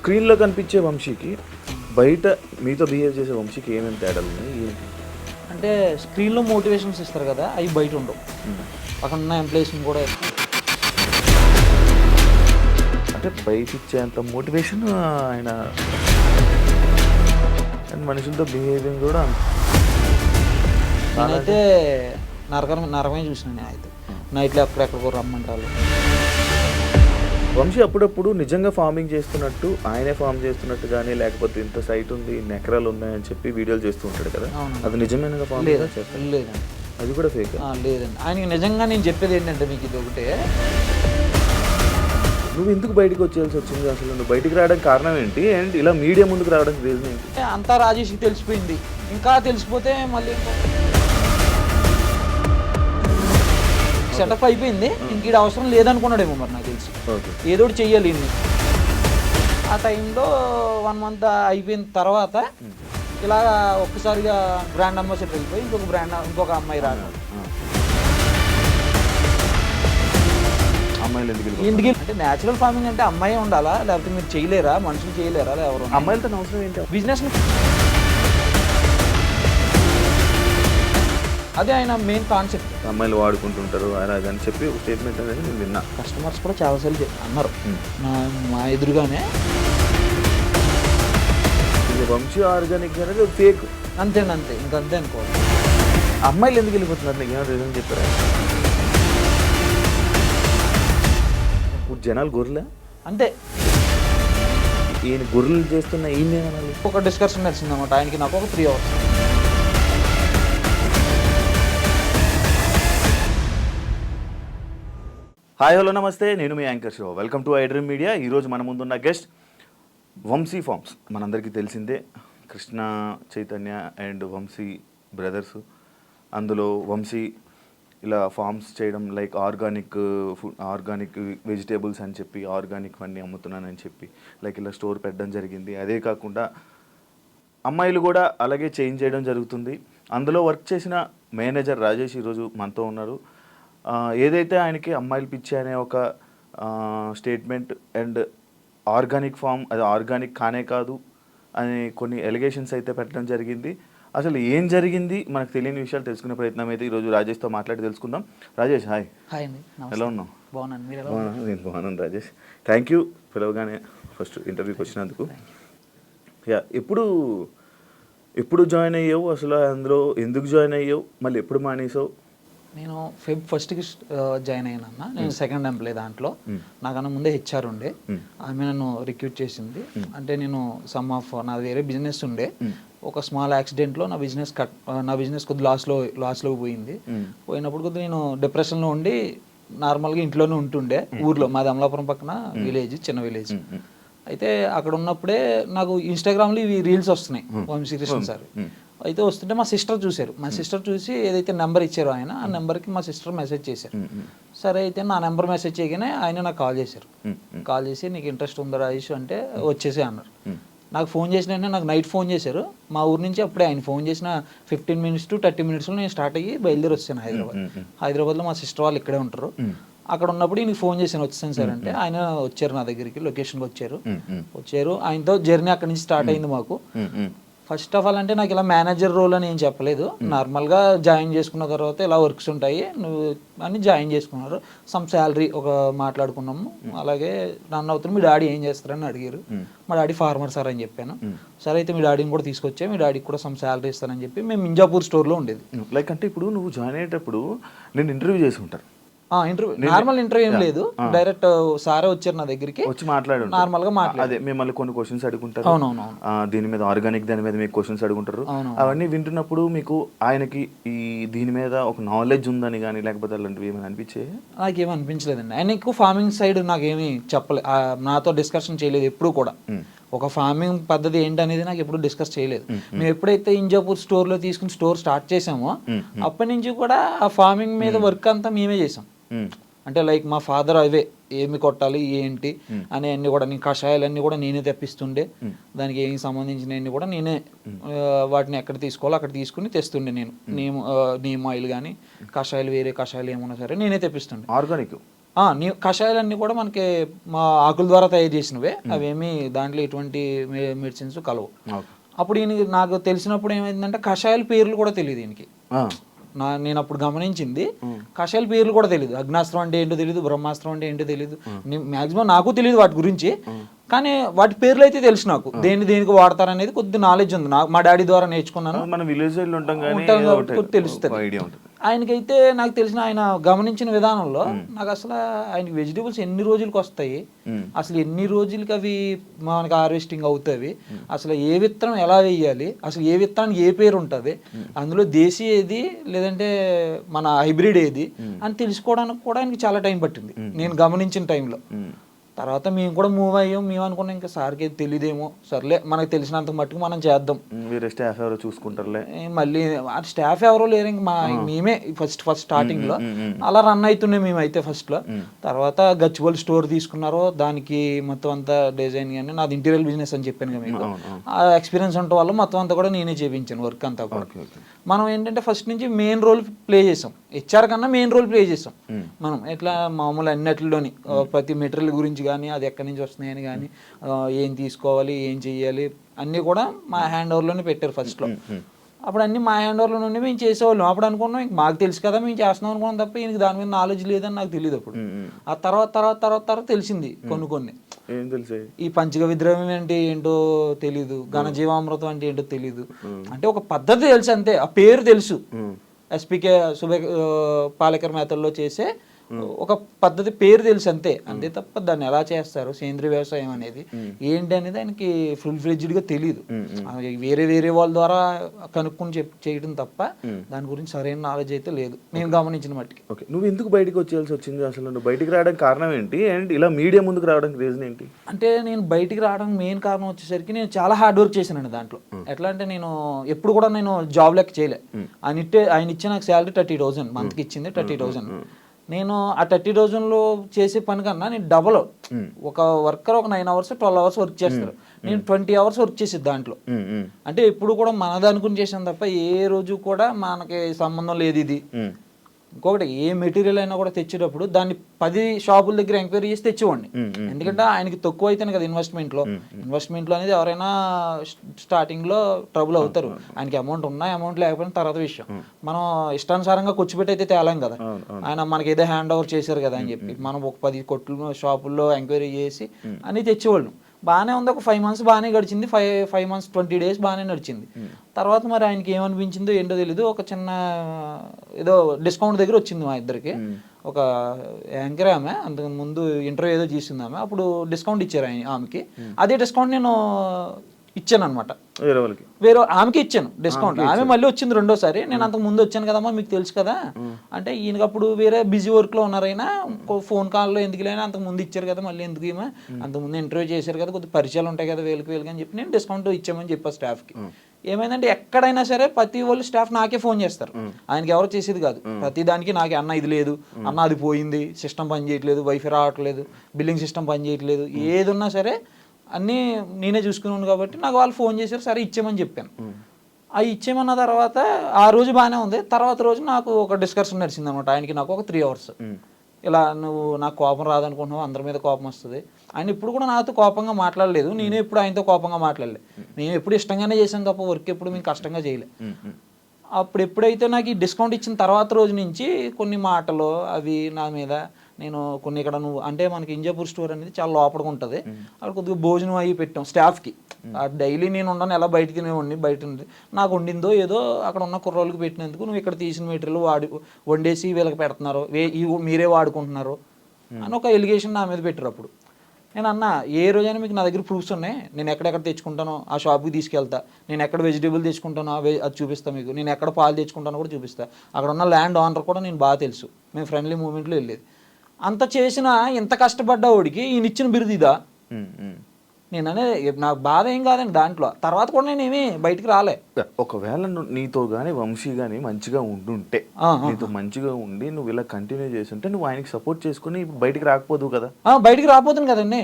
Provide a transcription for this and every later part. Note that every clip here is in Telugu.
స్క్రీన్లో కనిపించే వంశీకి బయట మీతో బిహేవ్ చేసే వంశీకి ఏమేమి తేడాలు ఉన్నాయి ఏంటి? అంటే స్క్రీన్లో మోటివేషన్స్ ఇస్తారు కదా, అవి బయట ఉండవు. అక్కడ ఉన్న ఎంప్లాయీస్ని కూడా అంటే బయట ఇచ్చేంత మోటివేషన్ ఆయన అండ్ మనుషులతో బిహేవింగ్ కూడా నేనైతే నరకమే చూసినా. నేనైతే నైట్లో ఎక్కడెక్కడికో రమ్మంటారు. వంశీ అప్పుడప్పుడు నిజంగా ఫార్మింగ్ చేస్తున్నట్టు ఆయనే ఫార్మ్ చేస్తున్నట్టు కానీ లేకపోతే ఇంత సైట్ ఉంది ఇన్ని ఎకరాలు ఉన్నాయని చెప్పి వీడియోలు చేస్తూ ఉంటాడు కదా, అది నిజమైన ఫార్మ్ లేదండి. అది కూడా ఫేక్ లేదండి. ఆయనకి నిజంగా నేను చెప్పేది ఏంటంటే మీకు ఇది ఒకటే, నువ్వు ఎందుకు బయటకు వచ్చేయాల్సి వచ్చింది అసలు? నువ్వు బయటికి రావడానికి కారణం ఏంటి అండ్ ఇలా మీడియా ముందుకు రావడానికి రీజన్ ఏంటి? అంతా రాజేష్కి తెలిసిపోయింది. ఇంకా తెలిసిపోతే మళ్ళీ సెటప్ అయిపోయింది. ఇంక ఇది అవసరం లేదనుకున్నాడేమో మరి నాకు తెలిసి. ఏదో ఒకటి చెయ్యాలి ఇన్ని. ఆ టైంలో 1 month అయిపోయిన తర్వాత ఇలా ఒక్కసారిగా బ్రాండ్ అంబాసిడర్ వెళ్ళిపోయి ఇంకొక అమ్మాయి రాదు. అమ్మాయిలు ఎందుకు అంటే న్యాచురల్ ఫార్మింగ్ అంటే అమ్మాయి ఉండాలా, లేకపోతే మీరు చేయలేరా, మనుషులు చేయలేరా? ఎవరు అమ్మాయిలతో అవసరం ఏంటి? బిజినెస్ అదే ఆయన మెయిన్ కాన్సెప్ట్. అమ్మాయిలు వాడుకుంటుంటారు అని చెప్పి ఒక స్టేట్మెంట్ అనేది నేను విన్నా. కస్టమర్స్ కూడా చాలాసార్లు అన్నారు మా ఎదురుగానే. వంశీ ఆర్గానిక్ అనేది ఫేక్ అంతేండి, అంతే ఇంకంతే అనుకోవాలి. అమ్మాయిలు ఎందుకు వెళ్ళిపోతున్నారు? నీకు ఏమైనా రీజన్ చెప్పారా? ఇప్పుడు జనాలు గొర్రెలే అంతే. ఈయన గొర్రెలు చేస్తున్న ఈయన ఏమనాలి? ఒక డిస్కషన్ నచ్చింది అనమాట ఆయనకి, నాకు ఒక 3 hours. హాయ్ హలో నమస్తే, నేను మీ యాంకర్ షో. Welcome to iDream media. ఈరోజు మన ముందున్న గెస్ట్ వంశీ ఫార్మ్స్. మనందరికీ తెలిసిందే, కృష్ణ చైతన్య అండ్ వంశీ బ్రదర్స్. అందులో వంశీ ఇలా ఫార్మ్స్ చేయడం like organic food, organic vegetables అని చెప్పి ఆర్గానిక్ అన్నీ అమ్ముతున్నానని చెప్పి లైక్ ఇలా స్టోర్ పెట్టడం జరిగింది. అదే కాకుండా అమ్మాయిలు కూడా అలాగే చేంజ్ చేయడం జరుగుతుంది. అందులో వర్క్ చేసిన మేనేజర్ రాజేష్ ఈరోజు మనతో ఉన్నారు. ఏదైతే ఆయనకి అమ్మాయిలు పిచ్చి అనే ఒక స్టేట్మెంట్ అండ్ ఆర్గానిక్ ఫామ్ అది ఆర్గానిక్ కానే కాదు అని కొన్ని ఎలిగేషన్స్ అయితే పెట్టడం జరిగింది. అసలు ఏం జరిగింది మనకు తెలియని విషయాలు తెలుసుకునే ప్రయత్నం అయితే ఈరోజు రాజేష్తో మాట్లాడి తెలుసుకుందాం. రాజేష్ హాయ్. హాయ్ అండి, ఎలా ఉన్నావు? బాగున్నాను, మీరు ఎలా? నేను బాగున్నాను రాజేష్. థ్యాంక్ యూ పిలవగానే ఫస్ట్ ఇంటర్వ్యూకి వచ్చినందుకు. ఎప్పుడు జాయిన్ అయ్యావు అసలు? అందులో ఎందుకు జాయిన్ అయ్యావు? మళ్ళీ ఎప్పుడు మానేసావు? నేను Feb 1st జాయిన్ అయ్యానన్న. నేను సెకండ్ ఎంప్లాయ్ దాంట్లో. నాకన్నా ముందే హెచ్ఆర్ ఉండే, ఆమె నన్ను రిక్రూట్ చేసింది. అంటే నేను నాది వేరే బిజినెస్ ఉండే. ఒక స్మాల్ యాక్సిడెంట్లో నా బిజినెస్ కొద్ది లాస్లో పోయింది. పోయినప్పుడు కొద్దిగా నేను డిప్రెషన్లో ఉండి నార్మల్గా ఇంట్లోనే ఉంటుండే. ఊర్లో మాది అమలాపురం పక్కన విలేజ్, చిన్న విలేజ్. అయితే అక్కడ ఉన్నప్పుడే నాకు ఇన్స్టాగ్రామ్లో ఇవి రీల్స్ వస్తున్నాయి వంశీ కృష్ణ సార్. అయితే వస్తుంటే మా సిస్టర్ చూశారు. మా సిస్టర్ చూసి ఏదైతే నెంబర్ ఇచ్చారో ఆయన, ఆ నెంబర్కి మా సిస్టర్ మెసేజ్ చేశారు. సరే అయితే నా నెంబర్ మెసేజ్ చేయగానే ఆయన నాకు కాల్ చేశారు. కాల్ చేసి నీకు ఇంట్రెస్ట్ ఉందా రాజేష్ అంటే వచ్చేసి అన్నారు. నాకు ఫోన్ చేసిన వెంటనే నాకు నైట్ ఫోన్ చేశారు. మా ఊరు నుంచి అప్పుడే ఆయన ఫోన్ చేసిన 15 minutes to 30 minutesలో నేను స్టార్ట్ అయ్యి బయలుదేరి వచ్చాను హైదరాబాద్లో మా సిస్టర్ వాళ్ళు ఇక్కడే ఉంటారు. అక్కడ ఉన్నప్పుడు ఈయనకి ఫోన్ చేశాను వచ్చాను సార్ అంటే. ఆయన వచ్చారు నా దగ్గరికి, లొకేషన్కి వచ్చారు. ఆయనతో జర్నీ అక్కడి నుంచి స్టార్ట్ అయింది మాకు. ఫస్ట్ ఆఫ్ ఆల్ అంటే నాకు ఇలా మేనేజర్ రోల్ అని ఏం చెప్పలేదు. నార్మల్గా జాయిన్ చేసుకున్న తర్వాత ఇలా వర్క్స్ ఉంటాయి నువ్వు అని జాయిన్ చేసుకున్నారు. సమ్ శాలరీ ఒక మాట్లాడుకున్నాము. అలాగే రన్ అవుతుంది. మీ డాడీ ఏం చేస్తారని అడిగారు. మా డాడీ ఫార్మర్ సార్ అని చెప్పాను. సరే అయితే మీ డాడీని కూడా తీసుకొచ్చా, మీ డాడీకి కూడా సమ్ శాలరీ ఇస్తానని చెప్పి మేము మింజాపూర్ స్టోర్లో ఉండేది. లైక్ అంటే ఇప్పుడు నువ్వు జాయిన్ అయ్యేటప్పుడు నేను ఇంటర్వ్యూ చేసి ఉంటారు. నార్మల్ ఇంటర్వ్యూ ఏం లేదు, డైరెక్ట్ సారే వచ్చారు నా దగ్గరికి, వచ్చి మాట్లాడు నార్మల్ గా అదే మిమ్మల్ని కొన్ని క్వశ్చన్స్ అడుగుంటారు. అవునవును. దీని మీద ఆర్గానిక్ దాని మీద మీకు క్వశ్చన్స్ అడుగుంటారు. అవన్నీ వింటున్నప్పుడు మీకు ఆయనకి ఈ దీని మీద ఒక నాలెడ్జ్ ఉందని కానీ లేకపోతే అలాంటివి ఏమైనా అనిపించే? నాకేమీ అనిపించలేదండి. ఆయన ఎక్కువ ఫార్మింగ్ సైడ్ నాకేమీ చెప్పలేదు, నాతో డిస్కషన్ చేయలేదు ఎప్పుడు కూడా. ఒక ఫార్మింగ్ పద్ధతి ఏంటనేది నాకు ఎప్పుడు డిస్కస్ చేయలేదు. మేము ఎప్పుడైతే ఇంజాపూర్ స్టోర్లో తీసుకుని స్టోర్ స్టార్ట్ చేసామో అప్పటి నుంచి కూడా ఆ ఫార్మింగ్ మీద వర్క్ అంతా మేమే చేసాం. అంటే లైక్ మా ఫాదర్ అవే ఏమి కొట్టాలి ఏంటి అనే అన్ని కూడా నేను కషాయాలన్నీ కూడా నేనే తెప్పిస్తుండే. దానికి ఏమి సంబంధించినవన్నీ కూడా నేనే వాటిని ఎక్కడ తీసుకోవాలో అక్కడ తీసుకుని తెస్తుండే. నేను నీమ్ ఆయిల్ కానీ కషాయాలు వేరే కషాయాలు ఏమన్నా సరే నేనే తెప్పిస్తుండే. నీ కషాయాలన్నీ కూడా మనకి మా ఆకుల ద్వారా తయారు చేసినవే, అవేమి దాంట్లో ఎటువంటి మెడిసిన్స్ కలవు. అప్పుడు నాకు తెలిసినప్పుడు ఏమైందంటే కషాయాల పేర్లు కూడా తెలియదు ఈయనకి. నేను అప్పుడు గమనించింది కషాయాల పేర్లు కూడా తెలియదు. అగ్నాస్త్రం అంటే ఏంటో తెలియదు, బ్రహ్మాస్త్రం అంటే ఏంటో తెలియదు, మాక్సిమం నాకు తెలియదు వాటి గురించి. కానీ వాటి పేర్లు అయితే తెలుసు నాకు, దేనికి వాడతారనేది కొద్ది నాలెడ్జ్ ఉంది నాకు, మా డాడీ ద్వారా నేర్చుకున్నాను. మన విలేజ్ తెలుస్తుంది. ఆయనకైతే నాకు తెలిసిన ఆయన గమనించిన విధానంలో నాకు అసలు ఆయనకి వెజిటేబుల్స్ ఎన్ని రోజులకి వస్తాయి, అసలు ఎన్ని రోజులకి అవి మనకి హార్వెస్టింగ్ అవుతాయి, అసలు ఏ విత్తనం ఎలా వేయాలి, అసలు ఏ విత్తనానికి ఏ పేరు ఉంటుంది, అందులో దేశీ ఏది లేదంటే మన హైబ్రిడ్ ఏది అని తెలుసుకోవడానికి కూడా ఆయనకి చాలా టైం పట్టింది నేను గమనించిన టైంలో. తర్వాత మేము కూడా మూవ్ అయ్యాం. మేము అనుకున్నాం ఇంకా సార్కి తెలియదేమో, సర్లే మనకు తెలిసినంత మట్టుకు మనం చేద్దాం, స్టాఫ్ ఎవరో చూసుకుంటారులే. మళ్ళీ స్టాఫ్ ఎవరో లేరు, ఇంక మేమే ఫస్ట్ స్టార్టింగ్ లో అలా రన్ అవుతున్నాయి మేమైతే ఫస్ట్ లో. తర్వాత గచ్చిబౌలి స్టోర్ తీసుకున్నారో దానికి మొత్తం అంతా డిజైన్ కానీ నాది ఇంటీరియర్ బిజినెస్ అని చెప్పాను కదా మీకు, ఆ ఎక్స్పీరియన్స్ ఉండటం వల్ల మొత్తం అంతా కూడా నేనే చేయించాను వర్క్ అంతా కూడా. మనం ఏంటంటే ఫస్ట్ నుంచి మెయిన్ రోల్ ప్లే చేసాం, హెచ్ఆర్ కన్నా మెయిన్ రోల్ ప్లే చేసాం మనం. ఎట్లా మామూలు అన్నిటిలోని ప్రతి మెటీరియల్ గురించి కానీ అది ఎక్కడి నుంచి వస్తున్నాయని కానీ ఏం తీసుకోవాలి ఏం చెయ్యాలి అన్నీ కూడా మా హ్యాండ్ ఓవర్లోనే పెట్టారు ఫస్ట్లో. అప్పుడు అన్నీ మా హ్యాండ్ ఓవర్లో నుండి మేము చేసేవాళ్ళం. అప్పుడు అనుకున్నాం ఇంక మాకు తెలుసు కదా మేము చేస్తున్నాం అనుకున్నాం తప్ప ఈయనకి దాని మీద నాలెడ్జ్ లేదని నాకు తెలియదు. అప్పుడు ఆ తర్వాత తెలిసింది కొన్ని. ఈ పంచగ విద్రవం అంటే ఏంటో తెలీదు, ఘనజీవామృతం అంటే ఏంటో తెలీదు, అంటే ఒక పద్ధతి తెలుసు అంతే, ఆ పేరు తెలుసు. ఎస్పీకే పాలేకర్ మేతల్లో చేసే ఒక పద్ధతి పేరు తెలుసు అంతే తప్ప దాన్ని ఎలా చేస్తారు సేంద్రీయ వ్యవసాయం అనేది ఏంటి అనేది ఆయనకి ఫుల్ ఫ్లెడ్జ్డ్గా తెలియదు. వేరే వాళ్ళ ద్వారా కనుక్కొని చేయడం తప్ప దాని గురించి సరైన నాలెడ్జ్ అయితే లేదు నేను గమనించిన మట్టికి. ఓకే, నువ్వు ఎందుకు బయటకు వచ్చేయాల్సి వచ్చింది అసలు? నువ్వు బయటికి రావడానికి కారణం ఏంటి అండ్ ఇలా మీడియా ముందుకు రావడానికి రీజన్ ఏంటి? అంటే నేను బయటికి రావడానికి మెయిన్ కారణం వచ్చేసరికి నేను చాలా హార్డ్ వర్క్ చేశానండి దాంట్లో. ఎట్లా అంటే నేను ఎప్పుడు కూడా నేను జాబ్ లెక్క చేయలే. ఆయన ఇచ్చే నాకు శాలరీ 30,000 మంత్కి ఇచ్చింది 30,000. నేను ఆ 30,000లో చేసే పని కన్నా నేను డబల్, ఒక వర్కర్ ఒక 9 hours 12 hours వర్క్ చేస్తారు, నేను 20 hours వర్క్ చేసేది దాంట్లో. అంటే ఎప్పుడు కూడా మనది అనుకుని చేసాను తప్ప ఏ రోజు కూడా మనకి సంబంధం లేదు ఇది. ఇంకొకటి ఏ మెటీరియల్ అయినా కూడా తెచ్చేటప్పుడు దాన్ని 10 షాపుల దగ్గర ఎంక్వైరీ చేసి తెచ్చేవాడిని. ఎందుకంటే ఆయనకి తక్కువ అయితేనే కదా ఇన్వెస్ట్మెంట్లో అనేది ఎవరైనా స్టార్టింగ్లో ట్రబుల్ అవుతారు. ఆయనకి అమౌంట్ ఉన్నా అమౌంట్ లేకపోయినా తర్వాత విషయం, మనం ఇష్టానుసారంగా కూర్చోబెట్టి అయితే తేలాం కదా. ఆయన మనకి ఏదో హ్యాండ్ ఓవర్ చేశారు కదా అని చెప్పి మనం ఒక 10 కొట్లు షాపుల్లో ఎంక్వైరీ చేసి అన్నీ తెచ్చేవాళ్ళం. బాగానే ఉంది, ఒక 5 months బాగానే గడిచింది, 5 months 20 days బాగానే నడిచింది. తర్వాత మరి ఆయనకి ఏమనిపించిందో ఏంటో తెలీదు, ఒక చిన్న ఏదో డిస్కౌంట్ దగ్గర వచ్చింది మా ఇద్దరికి. ఒక యాంకర్ ఆమె అంతకు ముందు ఇంటర్వ్యూ ఏదో చేసింది ఆమె, అప్పుడు డిస్కౌంట్ ఇచ్చారు ఆమెకి. అదే డిస్కౌంట్ నేను ఇచ్చాను అనమాట, వేరే ఆమెకి ఇచ్చాను డిస్కౌంట్. ఆమె మళ్ళీ వచ్చింది రెండోసారి, నేను అంతకు ముందు వచ్చాను కదమ్మా మీకు తెలుసు కదా అంటే, ఈయనకి అప్పుడు వేరే బిజీ వర్క్లో ఉన్నారైనా ఫోన్ కాల్లో ఎందుకు లేనా అంతకు ముందు ఇచ్చారు కదా మళ్ళీ ఎందుకు ఏమో, అంతకుముందు ఇంటర్వ్యూ చేశారు కదా కొద్దిగా పరిచయాలు ఉంటాయి కదా వేలుకి అని చెప్పి నేను డిస్కౌంట్ ఇచ్చామని చెప్పా స్టాఫ్కి. ఏమైందంటే ఎక్కడైనా సరే ప్రతి వాళ్ళు స్టాఫ్ నాకే ఫోన్ చేస్తారు, ఆయనకి ఎవరు చేసేది కాదు. ప్రతి దానికి నాకే అన్న ఇది లేదు, అన్న అది పోయింది, సిస్టమ్ పని చేయట్లేదు, వైఫై రావట్లేదు, బిల్లింగ్ సిస్టమ్ పని చేయట్లేదు, ఏది ఉన్నా సరే అన్నీ నేనే చూసుకున్నాను. కాబట్టి నాకు వాళ్ళు ఫోన్ చేశారు, సరే ఇచ్చేమని చెప్పాను. అవి ఇచ్చేమన్న తర్వాత ఆ రోజు బాగానే ఉంది. తర్వాత రోజు నాకు ఒక డిస్కషన్ నడిచింది అనమాట ఆయనకి నాకు, ఒక 3 hours. ఇలా నువ్వు నాకు కోపం రాదనుకుంటున్నావు, అందరి మీద కోపం వస్తుంది. ఆయన ఇప్పుడు కూడా నాతో కోపంగా మాట్లాడలేదు, నేను ఎప్పుడు ఆయనతో కోపంగా మాట్లాడలేదు. నేను ఎప్పుడు ఇష్టంగానే చేశాను తప్ప వర్క్ ఎప్పుడు మేము కష్టంగా చేయలే. అప్పుడు ఎప్పుడైతే నాకు ఈ డిస్కౌంట్ ఇచ్చిన తర్వాత రోజు నుంచి కొన్ని మాటలు అవి నా మీద, నేను కొన్ని ఇక్కడ నువ్వు అంటే మనకి ఇంజాపూర్ స్టోర్ అనేది చాలా లోపలికి ఉంటుంది, అక్కడ కొద్దిగా భోజనం అవి పెట్టాం స్టాఫ్కి. డైలీ నేను ఉండను, ఎలా బయట తినేవాడిని, బయట నాకు వండిందో ఏదో అక్కడ ఉన్న కుర్రోళ్ళకి పెట్టినందుకు నువ్వు ఇక్కడ తీసిన మెటీరియల్ వండేసి వీళ్ళకి పెడుతున్నారు, మీరే వాడుకుంటున్నారు అని ఒక ఎలిగేషన్ నా మీద పెట్టారు. అప్పుడు నేను అన్నా ఏ రోజైనా మీకు నా దగ్గర ప్రూఫ్స్ ఉన్నాయి, నేను ఎక్కడెక్కడ తెచ్చుకుంటానో ఆ షాప్కి తీసుకెళ్తా, నేను ఎక్కడ వెజిటేబుల్ తెచ్చుకుంటానో అది చూపిస్తాను మీకు, నేను ఎక్కడ పాలు తెచ్చుకుంటానో కూడా చూపిస్తాను, అక్కడ ఉన్న ల్యాండ్ ఓనర్ కూడా నేను బాగా తెలుసు, మేము ఫ్రెండ్లీ మూమెంట్లో వెళ్ళేది. అంత చేసిన ఇంత కష్టపడ్డా వాడికి ఈయన ఇచ్చిన బిరుదు ఇదా? నేను అనేది నాకు బాధ ఏం కాదండి దాంట్లో. తర్వాత కూడా నేను ఏమీ బయటికి రాలే. ఒకవేళ నీతో కానీ వంశీ కానీ మంచిగా ఉండుంటే, నీతో మంచిగా ఉండి నువ్వు ఇలా కంటిన్యూ చేస్తుంటే నువ్వు ఆయనకి సపోర్ట్ చేసుకుని ఇప్పుడు బయటికి రాకపోదు కదా. బయటికి రాపోతుంది కదండి.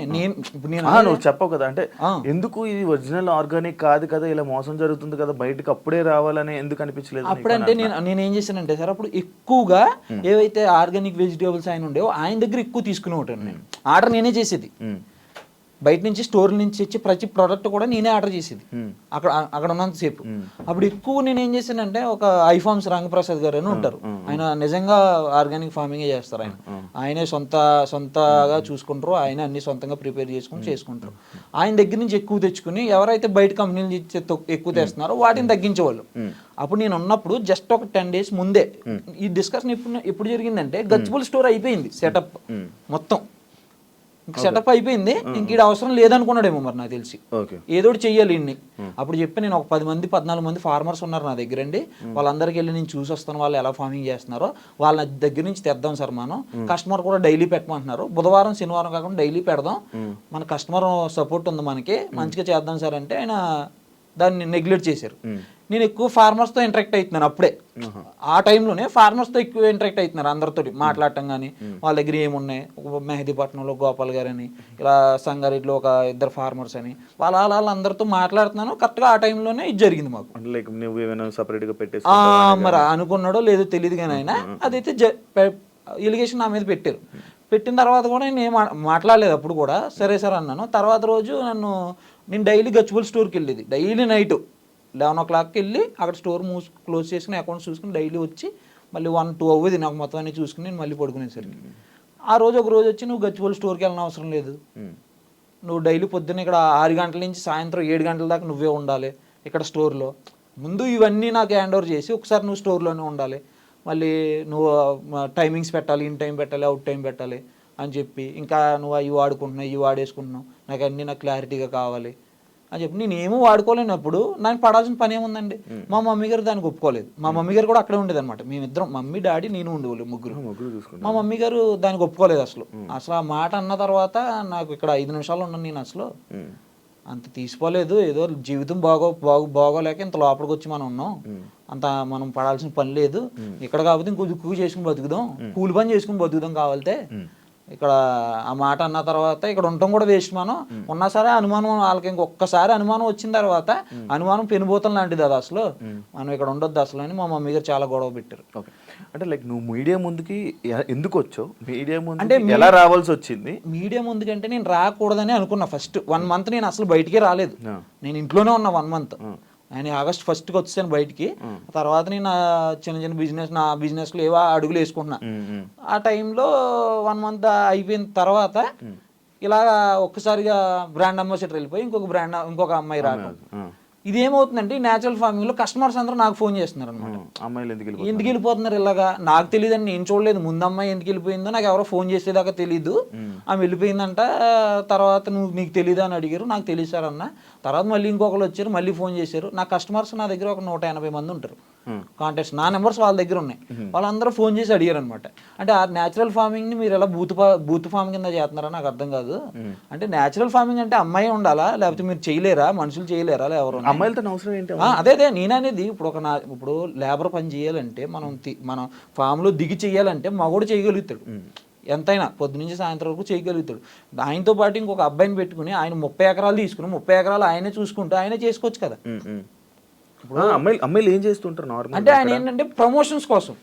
నువ్వు చెప్పవు కదా, అంటే ఎందుకు ఇది ఒరిజినల్ ఆర్గానిక్ కాదు కదా, ఇలా మోసం జరుగుతుంది కదా, బయటకు అప్పుడే రావాలని ఎందుకు అనిపించలేదు? అప్పుడంటే నేను ఏం చేశానంటే సార్, అప్పుడు ఎక్కువగా ఏవైతే ఆర్గానిక్ వెజిటేబుల్స్ ఆయన ఉండేవో ఆయన దగ్గర ఎక్కువ తీసుకునే ఉంటాను నేను. ఆర్డర్ నేనే చేసేది. బయట నుంచి స్టోర్ నుంచి వచ్చి ప్రతి ప్రోడక్ట్ కూడా నేనే ఆర్డర్ చేసేది అక్కడ ఉన్నంతసేపు. అప్పుడు ఎక్కువ నేను ఏం చేశానంటే, ఒక ఐఫార్మ్స్ రంగప్రసాద్ గారు అని ఉంటారు, ఆయన నిజంగా ఆర్గానిక్ ఫార్మింగ్ చేస్తారు. ఆయనే సొంతగా చూసుకుంటారు, ఆయన అన్ని సొంతంగా ప్రిపేర్ చేసుకుంటారు. ఆయన దగ్గర నుంచి ఎక్కువ తెచ్చుకుని ఎవరైతే బయట కంపెనీలు ఎక్కువ తెస్తున్నారో వాటిని తగ్గించేవాళ్ళు. అప్పుడు నేను ఉన్నప్పుడు జస్ట్ ఒక 10 days ముందే ఈ డిస్కషన్ ఎప్పుడు జరిగిందంటే, గచ్చిబౌలి స్టోర్ అయిపోయింది సెటప్ మొత్తం, సెటప్ అయిపోయింది. ఇంక ఈడ అవసరం లేదనుకున్నాడేమో మరి నాకు తెలిసి, ఏదో చెయ్యాలి ఇన్ని. అప్పుడు చెప్పి నేను ఒక 14 మంది ఫార్మర్స్ ఉన్నారు నా దగ్గర అండి, వాళ్ళందరికీ వెళ్ళి నేను చూసి వస్తాను వాళ్ళు ఎలా ఫార్మింగ్ చేస్తున్నారో, వాళ్ళ దగ్గర నుంచి తెద్దాం సార్ మనం. కస్టమర్ కూడా డైలీ పెట్టమంటున్నారు, బుధవారం శనివారం కాకుండా డైలీ పెడదాం, మన కస్టమర్ సపోర్ట్ ఉంది మనకి, మంచిగా చేద్దాం సార్ అంటే ఆయన దాన్ని నెగ్లెక్ట్ చేశారు. నేను ఎక్కువ ఫార్మర్స్తో ఇంటరాక్ట్ అవుతున్నాను అప్పుడే, ఆ టైంలోనే ఫార్మర్స్తో ఎక్కువ ఇంటరాక్ట్ అవుతున్నారు అందరితో మాట్లాడటం. కానీ వాళ్ళ దగ్గర ఏమున్నాయి, మెహదీపట్నంలో గోపాల్ గారు అని, ఇలా సంగారెడ్డిలో ఒక 2 ఫార్మర్స్ అని, వాళ్ళందరితో మాట్లాడుతున్నాను. కరెక్ట్గా ఆ టైంలోనే ఇది జరిగింది మాకు. మరి అనుకున్నాడో లేదో తెలియదు కానీ ఆయన అదైతే ఎలిగేషన్ నా మీద పెట్టారు. పెట్టిన తర్వాత కూడా నేను ఏం మాట్లాడలేదు అప్పుడు కూడా. సరే సార్ అన్నాను. తర్వాత రోజు నేను డైలీ గచ్చిబౌలి స్టోర్కి వెళ్ళేది, డైలీ నైట్ 11 o'clockకి వెళ్ళి అక్కడ స్టోర్ క్లోజ్ చేసుకుని అకౌంట్స్ చూసుకుని డైలీ వచ్చి మళ్ళీ 1-2 అవ్వదు నాకు మొత్తం అన్ని చూసుకుని నేను మళ్ళీ పడుకునేసరికి. ఆ రోజు ఒక రోజు వచ్చి, నువ్వు గచ్చిబౌలి స్టోర్కి వెళ్ళిన అవసరం లేదు, నువ్వు డైలీ పొద్దున్న ఇక్కడ 6 గంటల నుంచి సాయంత్రం 7 గంటల దాకా నువ్వే ఉండాలి ఇక్కడ స్టోర్లో. ముందు ఇవన్నీ నాకు హ్యాండ్ ఓవర్ చేసి ఒకసారి నువ్వు స్టోర్లోనే ఉండాలి, మళ్ళీ నువ్వు టైమింగ్స్ పెట్టాలి, ఇన్ టైం పెట్టాలి, అవుట్ టైం పెట్టాలి అని చెప్పి, ఇంకా నువ్వు అవి వాడుకుంటున్నావు ఇవి వాడేసుకుంటున్నావు, నాకు క్లారిటీగా కావాలి అని చెప్పి నేను ఏమో వాడుకోలేనప్పుడు నాకు పడాల్సిన పని ఏముందండి. మా మమ్మీ గారు దానికి ఒప్పుకోలేదు. మా మమ్మీ గారు కూడా అక్కడే ఉండేది అనమాట, మేమిద్దరం, మమ్మీ డాడీ నేను ఉండేవాళ్ళు ముగ్గురు. మా మమ్మీ గారు దానికి ఒప్పుకోలేదు అసలు. ఆ మాట అన్న తర్వాత నాకు ఇక్కడ 5 నిమిషాలు ఉన్నాను నేను, అసలు అంత తీసుకోలేదు. ఏదో జీవితం బాగోలేక ఇంత లోపలికి వచ్చి మనం ఉన్నాం, అంత మనం పడాల్సిన పని లేదు ఇక్కడ, కాబట్టి ఇంకో దుక్కు చేసుకుని బతుకుదాం, కూలి పని చేసుకుని బతుకుదాం కావాలితే. ఇక్కడ ఆ మాట అన్న తర్వాత ఇక్కడ ఉండటం కూడా వేస్ట్. మనం ఉన్నా సరే అనుమానం వాళ్ళకి ఇంకొకసారి అనుమానం వచ్చిన తర్వాత, అనుమానం పెనుబోతం లాంటిది అది అసలు, మనం ఇక్కడ ఉండొద్దు అసలు అని మా మమ్మీ గారు చాలా గొడవ పెట్టారు. అంటే లైక్ నువ్వు మీడియా ముందుకి ఎందుకు వచ్చావు, మీడియా ముందు అంటే ఎలా రావాల్సి వచ్చింది? మీడియా ముందుకంటే నేను రాకూడదని అనుకున్నా. ఫస్ట్ 1 month నేను అసలు బయటికే రాలేదు, నేను ఇంట్లోనే ఉన్నా 1 month. నేను August 1st వచ్చాను బయటికి. తర్వాత నేను చిన్న బిజినెస్లో ఏవో అడుగులు వేసుకుంటున్నా. ఆ టైంలో 1 month అయిపోయిన తర్వాత ఇలా ఒక్కసారిగా బ్రాండ్ అంబాసిడర్ వెళ్ళిపోయి ఇంకొక అమ్మాయి రావడం. ఇదేమవుతుందంటే న్యాచురల్ ఫార్మింగ్ లో కస్టమర్స్ అందరూ నాకు ఫోన్ చేస్తున్నారు అనమాట, అమ్మాయిలు ఎందుకు వెళ్ళిపోతున్నారు ఇలాగా, నాకు తెలియదని నేను చూడలేదు, ముందు అమ్మాయి ఎందుకు వెళ్ళిపోయిందో నాకు ఎవరో ఫోన్ చేసేదాకా తెలీదు, ఆమె వెళ్ళిపోయిందంట. తర్వాత నీకు తెలీదు అని అడిగారు, నాకు తెలియదు సార్ అన్న. తర్వాత మళ్ళీ ఇంకొకరు వచ్చారు, మళ్ళీ ఫోన్ చేశారు. నా కస్టమర్స్ నా దగ్గర ఒక 180 మంది ఉంటారు కాంటాక్ట్స్, నా నెంబర్స్ వాళ్ళ దగ్గర ఉన్నాయి. వాళ్ళందరూ ఫోన్ చేసి అడిగారు అనమాట, అంటే ఆ న్యాచురల్ ఫార్మింగ్ ని మీరు ఎలా బూత్ ఫార్మింగ్ కింద చేస్తున్నారా నాకు అర్థం కాదు. అంటే న్యాచురల్ ఫార్మింగ్ అంటే అమ్మాయి ఉండాలా, లేకపోతే మీరు చేయలేరా, మనుషులు చేయలేరా, ఎవరు అమ్మాయిలతో అవసరం ఏంటి? అదే నేను అనేది, ఇప్పుడు లేబర్ పని చేయాలంటే మనం ఫామ్ లో దిగి చెయ్యాలంటే మగోడు చేయగలుగుతాడు, ఎంతైనా పొద్దు నుంచి సాయంత్రం వరకు చేయగలుగుతాడు. ఆయనతో పాటు ఇంకొక అబ్బాయిని పెట్టుకుని ఆయన 30 ఎకరాలు తీసుకుని 30 ఎకరాలు ఆయనే చూసుకుంటూ ఆయనే చేసుకోవచ్చు కదా. అమ్మాయిలు ఏం చేస్తుంటారు అంటే ఆయన ఏంటంటే ప్రమోషన్స్ కోసం,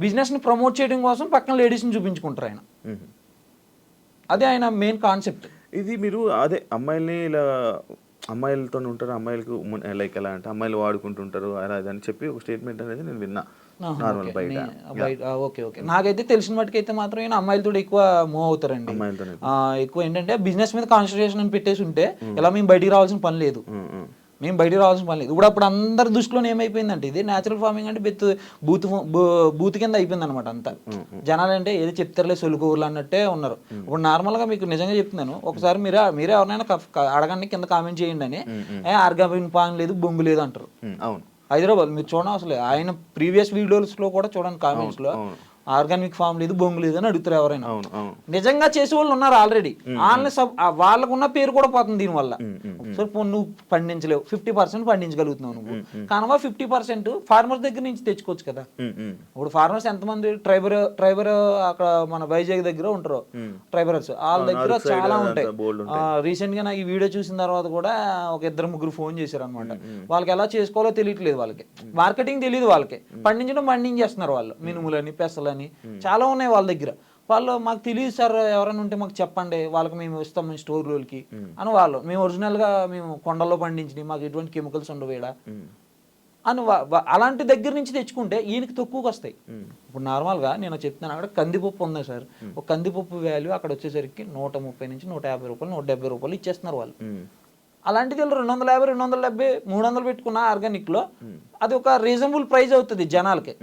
బిజినెస్ ని ప్రమోట్ చేయడం కోసం పక్కన లేడీస్ ని చూపించుకుంటారు ఆయన. అదే ఆయన మెయిన్ కాన్సెప్ట్. ఇది మీరు అదే అమ్మాయిల్ని ఇలా అమ్మాయిలతో ఉంటారు, అమ్మాయిలకు లైక్ ఎలా అంటే అమ్మాయిలు వాడుకుంటుంటారు అలా అని చెప్పి ఒక స్టేట్మెంట్ అనేది నేను విన్నా నార్మల్ బయట. ఓకే నాకైతే తెలిసిన మటుకైతే మాత్రం అమ్మాయిలతో ఎక్కువ మూవ్ అవుతారండి. ఎక్కువ ఏంటంటే బిజినెస్ మీద కాన్సన్ట్రేషన్ అని పెట్టేసి ఉంటే ఇలా మేము బయటికి రావాల్సిన పని లేదు, ఇప్పుడు అప్పుడు అందరి దృష్టిలో ఏమైపోయిందంటే ఇది న్యాచురల్ ఫార్మింగ్ అంటే బూత్ కింద అయిపోయింది అనమాట అంతా. జనాలు అంటే ఏదో చెప్తారులే సొలుకూరులు అన్నట్టే ఉన్నారు. ఇప్పుడు నార్మల్ గా మీకు నిజంగా చెప్తున్నాను, ఒకసారి మీరే ఎవరైనా అడగండి కింద కామెంట్ చేయండి అని, ఆర్గానిక్ ఫార్మింగ్ లేదు బొంగు లేదు అంటారు. హైదరాబాద్ మీరు చూడండి, అసలు ఆయన ప్రీవియస్ వీడియోస్ లో కూడా చూడండి కామెంట్స్ లో ఆర్గానిక్ ఫామ్ లేదు, బొంగు లేదు అని అడుగుతారు ఎవరైనా. అవును అవును నిజంగా చేసే వాళ్ళు ఉన్నారు ఆల్రెడీ. వాళ్ళకున్న పేరు కూడా పోతుంది దీనివల్ల. సో నువ్వు పండించలేవు, 50% పండించగలుగుతున్నావు నువ్వు, కనుక 50% ఫార్మర్స్ దగ్గర నుంచి తెచ్చుకోవచ్చు కదా. ఇప్పుడు ఫార్మర్స్ ఎంతమంది ట్రైబర్ అక్కడ మన వైజాగ్ దగ్గర ఉంటారు ట్రైబర్స్, వాళ్ళ దగ్గర చాలా ఉంటాయి. రీసెంట్ గా నాకు ఈ వీడియో చూసిన తర్వాత కూడా ఒక 2-3 ఫోన్ చేశారు అనమాట. వాళ్ళకి ఎలా చేసుకోవాలో తెలియట్లేదు, వాళ్ళకి మార్కెటింగ్ తెలియదు, వాళ్ళకి పండించేస్తున్నారు వాళ్ళు. మినుములని, పెసలని చాలా ఉన్నాయి వాళ్ళ దగ్గర. వాళ్ళు మాకు తెలియదు సార్, ఎవరైనా ఉంటే మాకు చెప్పండి, వాళ్ళకి మేము ఇస్తాం మేము స్టోర్లోకి అని. వాళ్ళు మేము ఒరిజినల్గా మేము కొండల్లో పండించినవి, మాకు ఎటువంటి కెమికల్స్ ఉండవు ఈడ అని అలాంటి దగ్గర నుంచి తెచ్చుకుంటే ఈయనకి తక్కువకి వస్తాయి. ఇప్పుడు నార్మల్గా నేను చెప్తున్నాను, అక్కడ కందిపప్పు ఉంది సార్, ఒక కందిపప్పు వాల్యూ అక్కడ వచ్చేసరికి 130 నుంచి 150 రూపాయలు, 170 రూపాయలు ఇచ్చేస్తున్నారు వాళ్ళు. అలాంటిది వీళ్ళు 250, 270, 300 పెట్టుకున్న ఆర్గానిక్లో అది ఒక రీజనబుల్ ప్రైస్ అవుతుంది జనాలకి.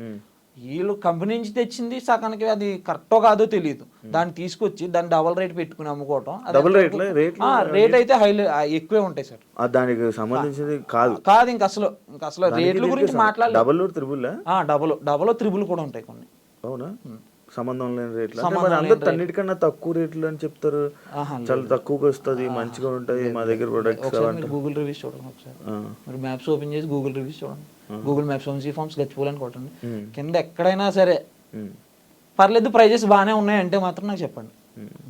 వీళ్ళు కంపెనీ నుంచి తెచ్చింది సగానికి అది కరెక్టో కాదో తెలియదు, దాన్ని తీసుకొచ్చి దాన్ని డబల్ రేట్ పెట్టుకుని అమ్ముకోవటం. రేట్ అయితే ఎక్కువే ఉంటాయి సార్, దానికి సంబంధించింది కాదు. ఇంక అసలు రేట్ల గురించి మాట్లాడాలి. డబల్ త్రిబుల్ కూడా ఉంటాయి కొన్ని. అవునా? సంబంధం లేని రేట్లు, అన్నిటికన్నా తక్కువ రేట్లు అని చెప్తారు. చాలా తక్కువగా వస్తుంది, మంచిగా ఉంటుంది మా దగ్గర ప్రొడక్ట్స్. గూగుల్ రివ్యూస్ చూడండి ఒకసారి, మీరు మ్యాప్స్ ఓపెన్ చేసి గూగుల్ రివ్యూస్ చూడండి. గూగుల్ మ్యాప్స్ వంశీ ఫార్మ్స్ గచ్చిపోవాలి అని కొట్టండి, కింద ఎక్కడైనా సరే పర్లేదు ప్రైజెస్ బాగానే ఉన్నాయంటే మాత్రం నాకు చెప్పండి.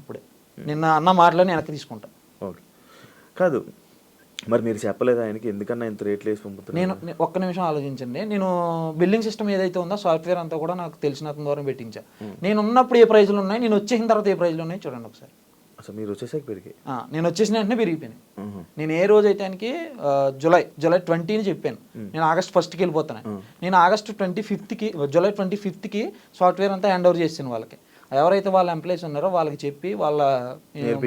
ఇప్పుడే నిన్న అన్న మాటలని వెనక్కి తీసుకుంటా. ఓకే, కాదు మరి మీరు చెప్పలేదు ఆయనకి ఎందుకన్నా ఇంత రేట్లు వేసి పంపుతారు? నేను ఒక్క నిమిషం ఆలోచించండి. నేను బిల్లింగ్ సిస్టమ్ ఏదైతే ఉందో సాఫ్ట్వేర్ అంతా కూడా నాకు తెలిసిన ద్వారా పెట్టించా. నేను ఉన్నప్పుడు ఏ ప్రైజ్లు ఉన్నాయి, నేను వచ్చేసిన తర్వాత ఏ ప్రైజ్లు ఉన్నాయి చూడండి ఒకసారి. అసలు మీరు వచ్చేసాక పెరిగాయి? నేను వచ్చేసిన వెంటనే పెరిగిపోయినాయి. నేను ఏ రోజు అయితే ఆయనకి జూలై 20 చెప్పాను, నేను ఆగస్ట్ 1కి వెళ్ళిపోతాను. నేను ఆగస్ట్ 25కి, జూలై 25కి సాఫ్ట్వేర్ అంతా హ్యాండ్ ఓవర్ చేసాను వాళ్ళకి. ఎవరైతే వాళ్ళ ఎంప్లాయీస్ ఉన్నారో వాళ్ళకి చెప్పి, వాళ్ళ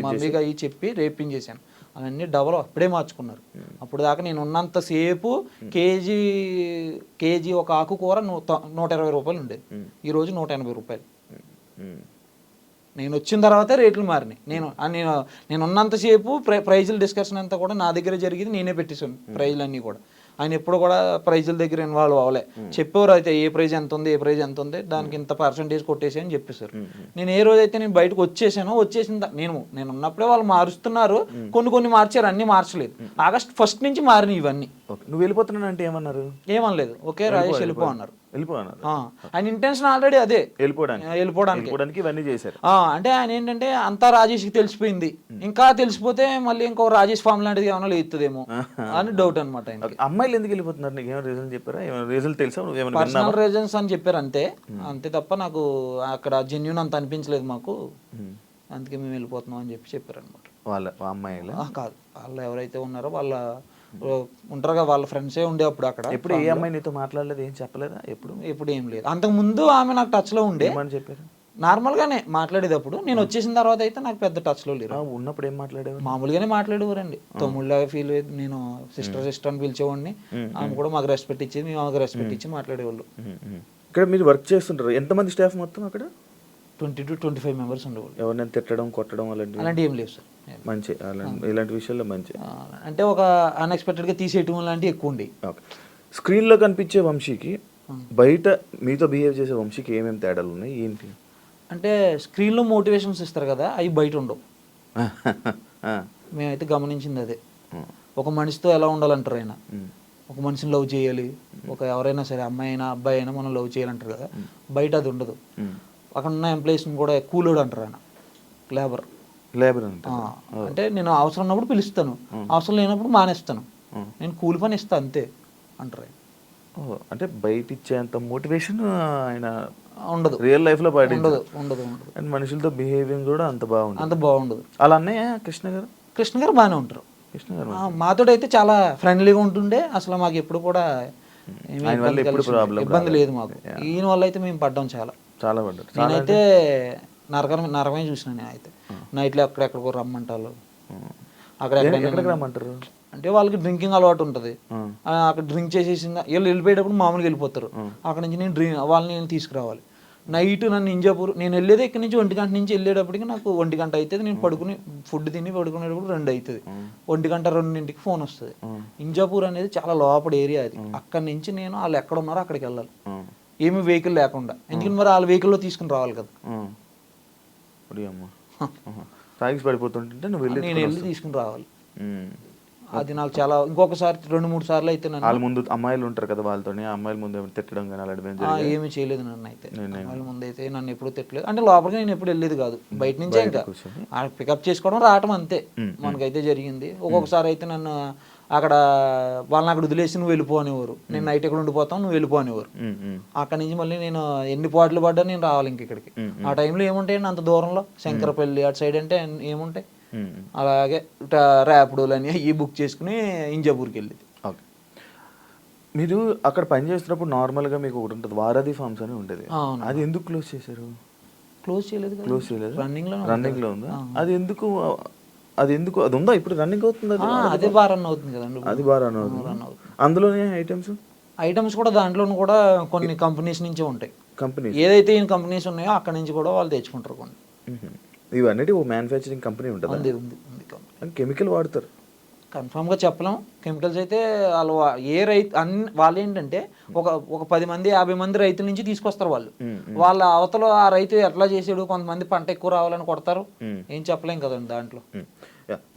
మమ్మీగా చెప్పి రేపించేసాను. అవన్నీ డబల్ అప్పుడే మార్చుకున్నారు. అప్పుడు దాకా నేను ఉన్నంతసేపు కేజీ ఒక ఆకుకూర 120 రూపాయలు ఉండేది, ఈరోజు 180 రూపాయలు. నేను వచ్చిన తర్వాత రేట్లు మారినాయి. నేను ఉన్నంతసేపు ప్రైజుల డిస్కషన్ అంతా కూడా నా దగ్గర జరిగింది, నేనే పెట్టేశాను ప్రైజులు అన్నీ కూడా. ఆయన ఎప్పుడు కూడా ప్రైజుల దగ్గర ఇన్వాల్వ్ అవ్వలే. చెప్పేవారు అయితే ఏ ప్రైజ్ ఎంత ఉంది, ఏ ప్రైజ్ ఎంత ఉంది, దానికి ఇంత పర్సెంటేజ్ కొట్టేసి అని చెప్పేశారు. నేను ఏ రోజైతే నేను బయటకు వచ్చేసిన నేను ఉన్నప్పుడే వాళ్ళు మారుస్తున్నారు. కొన్ని మార్చారు, అన్ని మార్చలేదు. ఆగస్ట్ 1 నుంచి మారినాయి ఇవన్నీ. నువ్వు వెళ్ళిపోతున్నాను అంటే ఏమన్నారు? ఏమనలేదు, ఓకే రాజేష్ వెళ్ళిపో అన్నారు. ఆయన ఇంటెన్షన్ ఆల్రెడీ అదే, వెళ్ళిపోవడానికి ఇవన్నీ చేశారు. అంటే ఆయన ఏంటంటే అంతా రాజేష్కి తెలిసిపోయింది, ఇంకా తెలిసిపోతే మళ్ళీ ఇంకో రాజేష్ ఫామ్ లాంటిది ఏమైనా లేదుదేమో అని డౌట్ అనమాట. అమ్మాయిలు ఎందుకు వెళ్ళిపోతున్నారు? నీకు ఏమైనా రీజన్ చెప్పారా? ఏమైనా రీజన్ తెలుసా? పర్సనల్ రీజన్స్ అని చెప్పారు అంతే తప్ప నాకు అక్కడ జెన్యూన్ అంత అనిపించలేదు మాకు, అందుకే మేము వెళ్ళిపోతున్నాం అని చెప్పారు అనమాట. వాళ్ళ అమ్మాయిలు కాదు, వాళ్ళు ఎవరైతే ఉన్నారో వాళ్ళ ఉంటారుగా, వాళ్ళ ఫ్రెండ్సే ఉండే అప్పుడు అక్కడ. ఎప్పుడు ఏ అమ్మాయి నీతో మాట్లాడలేదు, ఏం చెప్పలేదా? ఎప్పుడు ఏం లేదు. అంతకు ముందు ఆమె నాకు టచ్ లో ఉండే, చెప్పారు నార్మల్గానే మాట్లాడేటప్పుడు. నేను వచ్చేసిన తర్వాత అయితే నాకు పెద్ద టచ్ లో లేరు. ఉన్నప్పుడు ఏం మాట్లాడేవారు? మామూలుగానే మాట్లాడేవారండి, తమ్ముళ్ళగా ఫీల్ అయ్యేది. నేను సిస్టర్ అని పిలిచేవాడిని, ఆమె కూడా మాకు రెస్పెక్ట్ ఇచ్చేది, మేము ఆమెకు రెస్పెక్ట్ ఇచ్చి మాట్లాడేవాళ్ళు. ఇక్కడ మీరు వర్క్ చేస్తుంటారు, ఎంతమంది స్టాఫ్ మొత్తం అక్కడ? 20 to 25 మెంబర్స్ ఉండేవాళ్ళు. ఎవరినైనా తిట్టడం, కొట్టడం అలాంటివి ఏం లేవు సార్. మంచి ఇలాంటి విషయాల్లో మంచి, అంటే ఒక అన్ఎక్స్పెక్టెడ్గా తీసేయటం లాంటివి ఎక్కువ ఉండి. స్క్రీన్లో కనిపించే వంశీకి బయట మీతో బిహేవ్ చేసే వంశీకి ఏమేమి తేడాలు ఉన్నాయి ఏంటి? అంటే స్క్రీన్లో మోటివేషన్స్ ఇస్తారు కదా, అవి బయట ఉండవు. మేమైతే గమనించింది అదే. ఒక మనిషితో ఎలా ఉండాలంటారు ఆయన, ఒక మనిషిని లవ్ చేయాలి, ఎవరైనా సరే అమ్మాయి అయినా అబ్బాయి అయినా మనం లవ్ చేయాలంటారు కదా, బయట అది ఉండదు. అక్కడ ఉన్న ఎంప్లాయీస్ని కూడా కూలోడు అంటారు ఆయన, లేబర్. అంటే నేను అవసరం ఉన్నప్పుడు పిలుస్తాను, అవసరం లేనప్పుడు మానేస్తాను, నేను కూలి పని ఇస్తాను అంతే అంటారు ఆయన. అంటే బయట ఇచ్చేంత మోటివేషన్ ఆయన ఉండదు, రియల్ లైఫ్ లో ఉండదు. అండ్ మనుషులతో బిహేవింగ్ కూడా అంత బాగుండదు. అలా అన్నయ్య కృష్ణ గారు బాగానే ఉంటారు. మాతో అయితే చాలా ఫ్రెండ్లీగా ఉంటుండే, అసలు మాకు ఎప్పుడు కూడా ఇబ్బంది లేదు మాకు. ఈయన వల్ల అయితే మేము పడ్డాం చాలా పడ్డారు. నేనైతే నరకమే చూసిన. నేనైతే నైట్లో అక్కడెక్కడికో రమ్మంటారు, అక్కడ రమ్మంటారు. అంటే వాళ్ళకి డ్రింకింగ్ అలవాటు ఉంటుంది, అక్కడ డ్రింక్ చేసేసి వీళ్ళు వెళ్ళిపోయేటప్పుడు మామూలుగా వెళ్ళిపోతారు. అక్కడ నుంచి వాళ్ళని నేను తీసుకురావాలి. నైట్ నన్ను ఇంజాపూర్, నేను వెళ్ళేది ఇక్కడ నుంచి 1 గంట నుంచి వెళ్ళేటప్పటికి నాకు 1 గంట అవుతుంది. నేను ఫుడ్ తిని పడుకునేటప్పుడు 2 అవుతుంది. 1 గంట 2ంటికి ఫోన్ వస్తుంది. ఇంజాపూర్ అనేది చాలా లోపల ఏరియా అది. అక్కడి నుంచి నేను వాళ్ళు ఎక్కడ ఉన్నారో అక్కడికి వెళ్ళాలి. ఏమి వెహికల్ లేకుండా, ఎందుకంటే మరి వాళ్ళ వెహికల్లో తీసుకుని రావాలి కదా. అమ్మ తాగిసి పడిపోతుంటే నువ్వు వెళ్ళి నేను వెళ్ళి తీసుకుని రావాలి. అది నాకు చాలా, ఇంకొకసారి 2-3 సార్లు అయితే నన్ను వాళ్ళ ముందు అమ్మాయిలు ఉంటారు కదా, వాళ్ళతో అమ్మాయిల ముందు ఏమైనా తిట్టడం కానీ అలాంటివి ఏమీ చేయలేదు నన్ను అయితే. అమ్మాయిల ముందు అయితే నన్ను ఎప్పుడు తిట్టలేదు, అంటే లోపలికి నేను ఎప్పుడు వెళ్ళేది కాదు, బయట నుంచే ఇంకా పికప్ చేసుకోవడం రావటం అంతే మనకైతే జరిగింది. ఒక్కొక్కసారి అయితే నన్ను అక్కడ వాళ్ళని అక్కడ వదిలేసి నువ్వు వెళ్ళిపోనేవారు, నేను నైట్ ఎక్కడ ఉండిపోతాను నువ్వు వెళ్ళిపోనేవారు. అక్కడ నుంచి మళ్ళీ నేను ఎన్ని పాటలు పడ్డా నేను రావాలి ఇంక ఇక్కడికి. ఆ టైంలో ఏముంటాయండి అంత దూరంలో, శంకరపల్లి అటు సైడ్ అంటే ఏముంటాయి, అలాగే ర్యాపిడోలు అని ఈ బుక్ చేసుకుని ఇంజాపూర్కి వెళ్ళేది. ఓకే, మీరు అక్కడ పని చేస్తున్నప్పుడు నార్మల్గా మీకు ఒకటి ఉంటుంది వారధి ఫార్మ్స్ అని ఉంటుంది, అది ఎందుకు క్లోజ్ చేశారు? క్లోజ్ చేయలేదు, క్లోజ్ చేయలేదు, రన్నింగ్ లో ఉందా? అది ఎందుకు అది ఉందా ఇప్పుడు రన్నింగ్ అవుతుంది? అదే బాగా రన్ అవుతుంది కదండి, అది బాగా రన్ అవుతుంది. అందులోనే ఐటమ్స్ కూడా దాంట్లోనూ కూడా కొన్ని కంపెనీస్ నుంచే ఉంటాయి. కంపెనీస్ ఏదైతే ఈ కంపెనీస్ ఉన్నాయో అక్కడ నుంచి కూడా వాళ్ళు తెచ్చుకుంటారు కొన్ని. ఇవన్నీ ఓ మ్యానుఫ్యాక్చరింగ్ కంపెనీ ఉంటుంది, కెమికల్ వాడతారు. కన్ఫామ్గా చెప్పలేం, కెమికల్స్ అయితే వాళ్ళు ఏ రైతు వాళ్ళు ఏంటంటే ఒక 10 మంది 50 మంది రైతుల నుంచి తీసుకొస్తారు వాళ్ళు. వాళ్ళ అవతల ఆ రైతు ఎట్లా చేసాడు, కొంతమంది పంట ఎక్కువ రావాలని కొడతారు, ఏం చెప్పలేం కదండి దాంట్లో.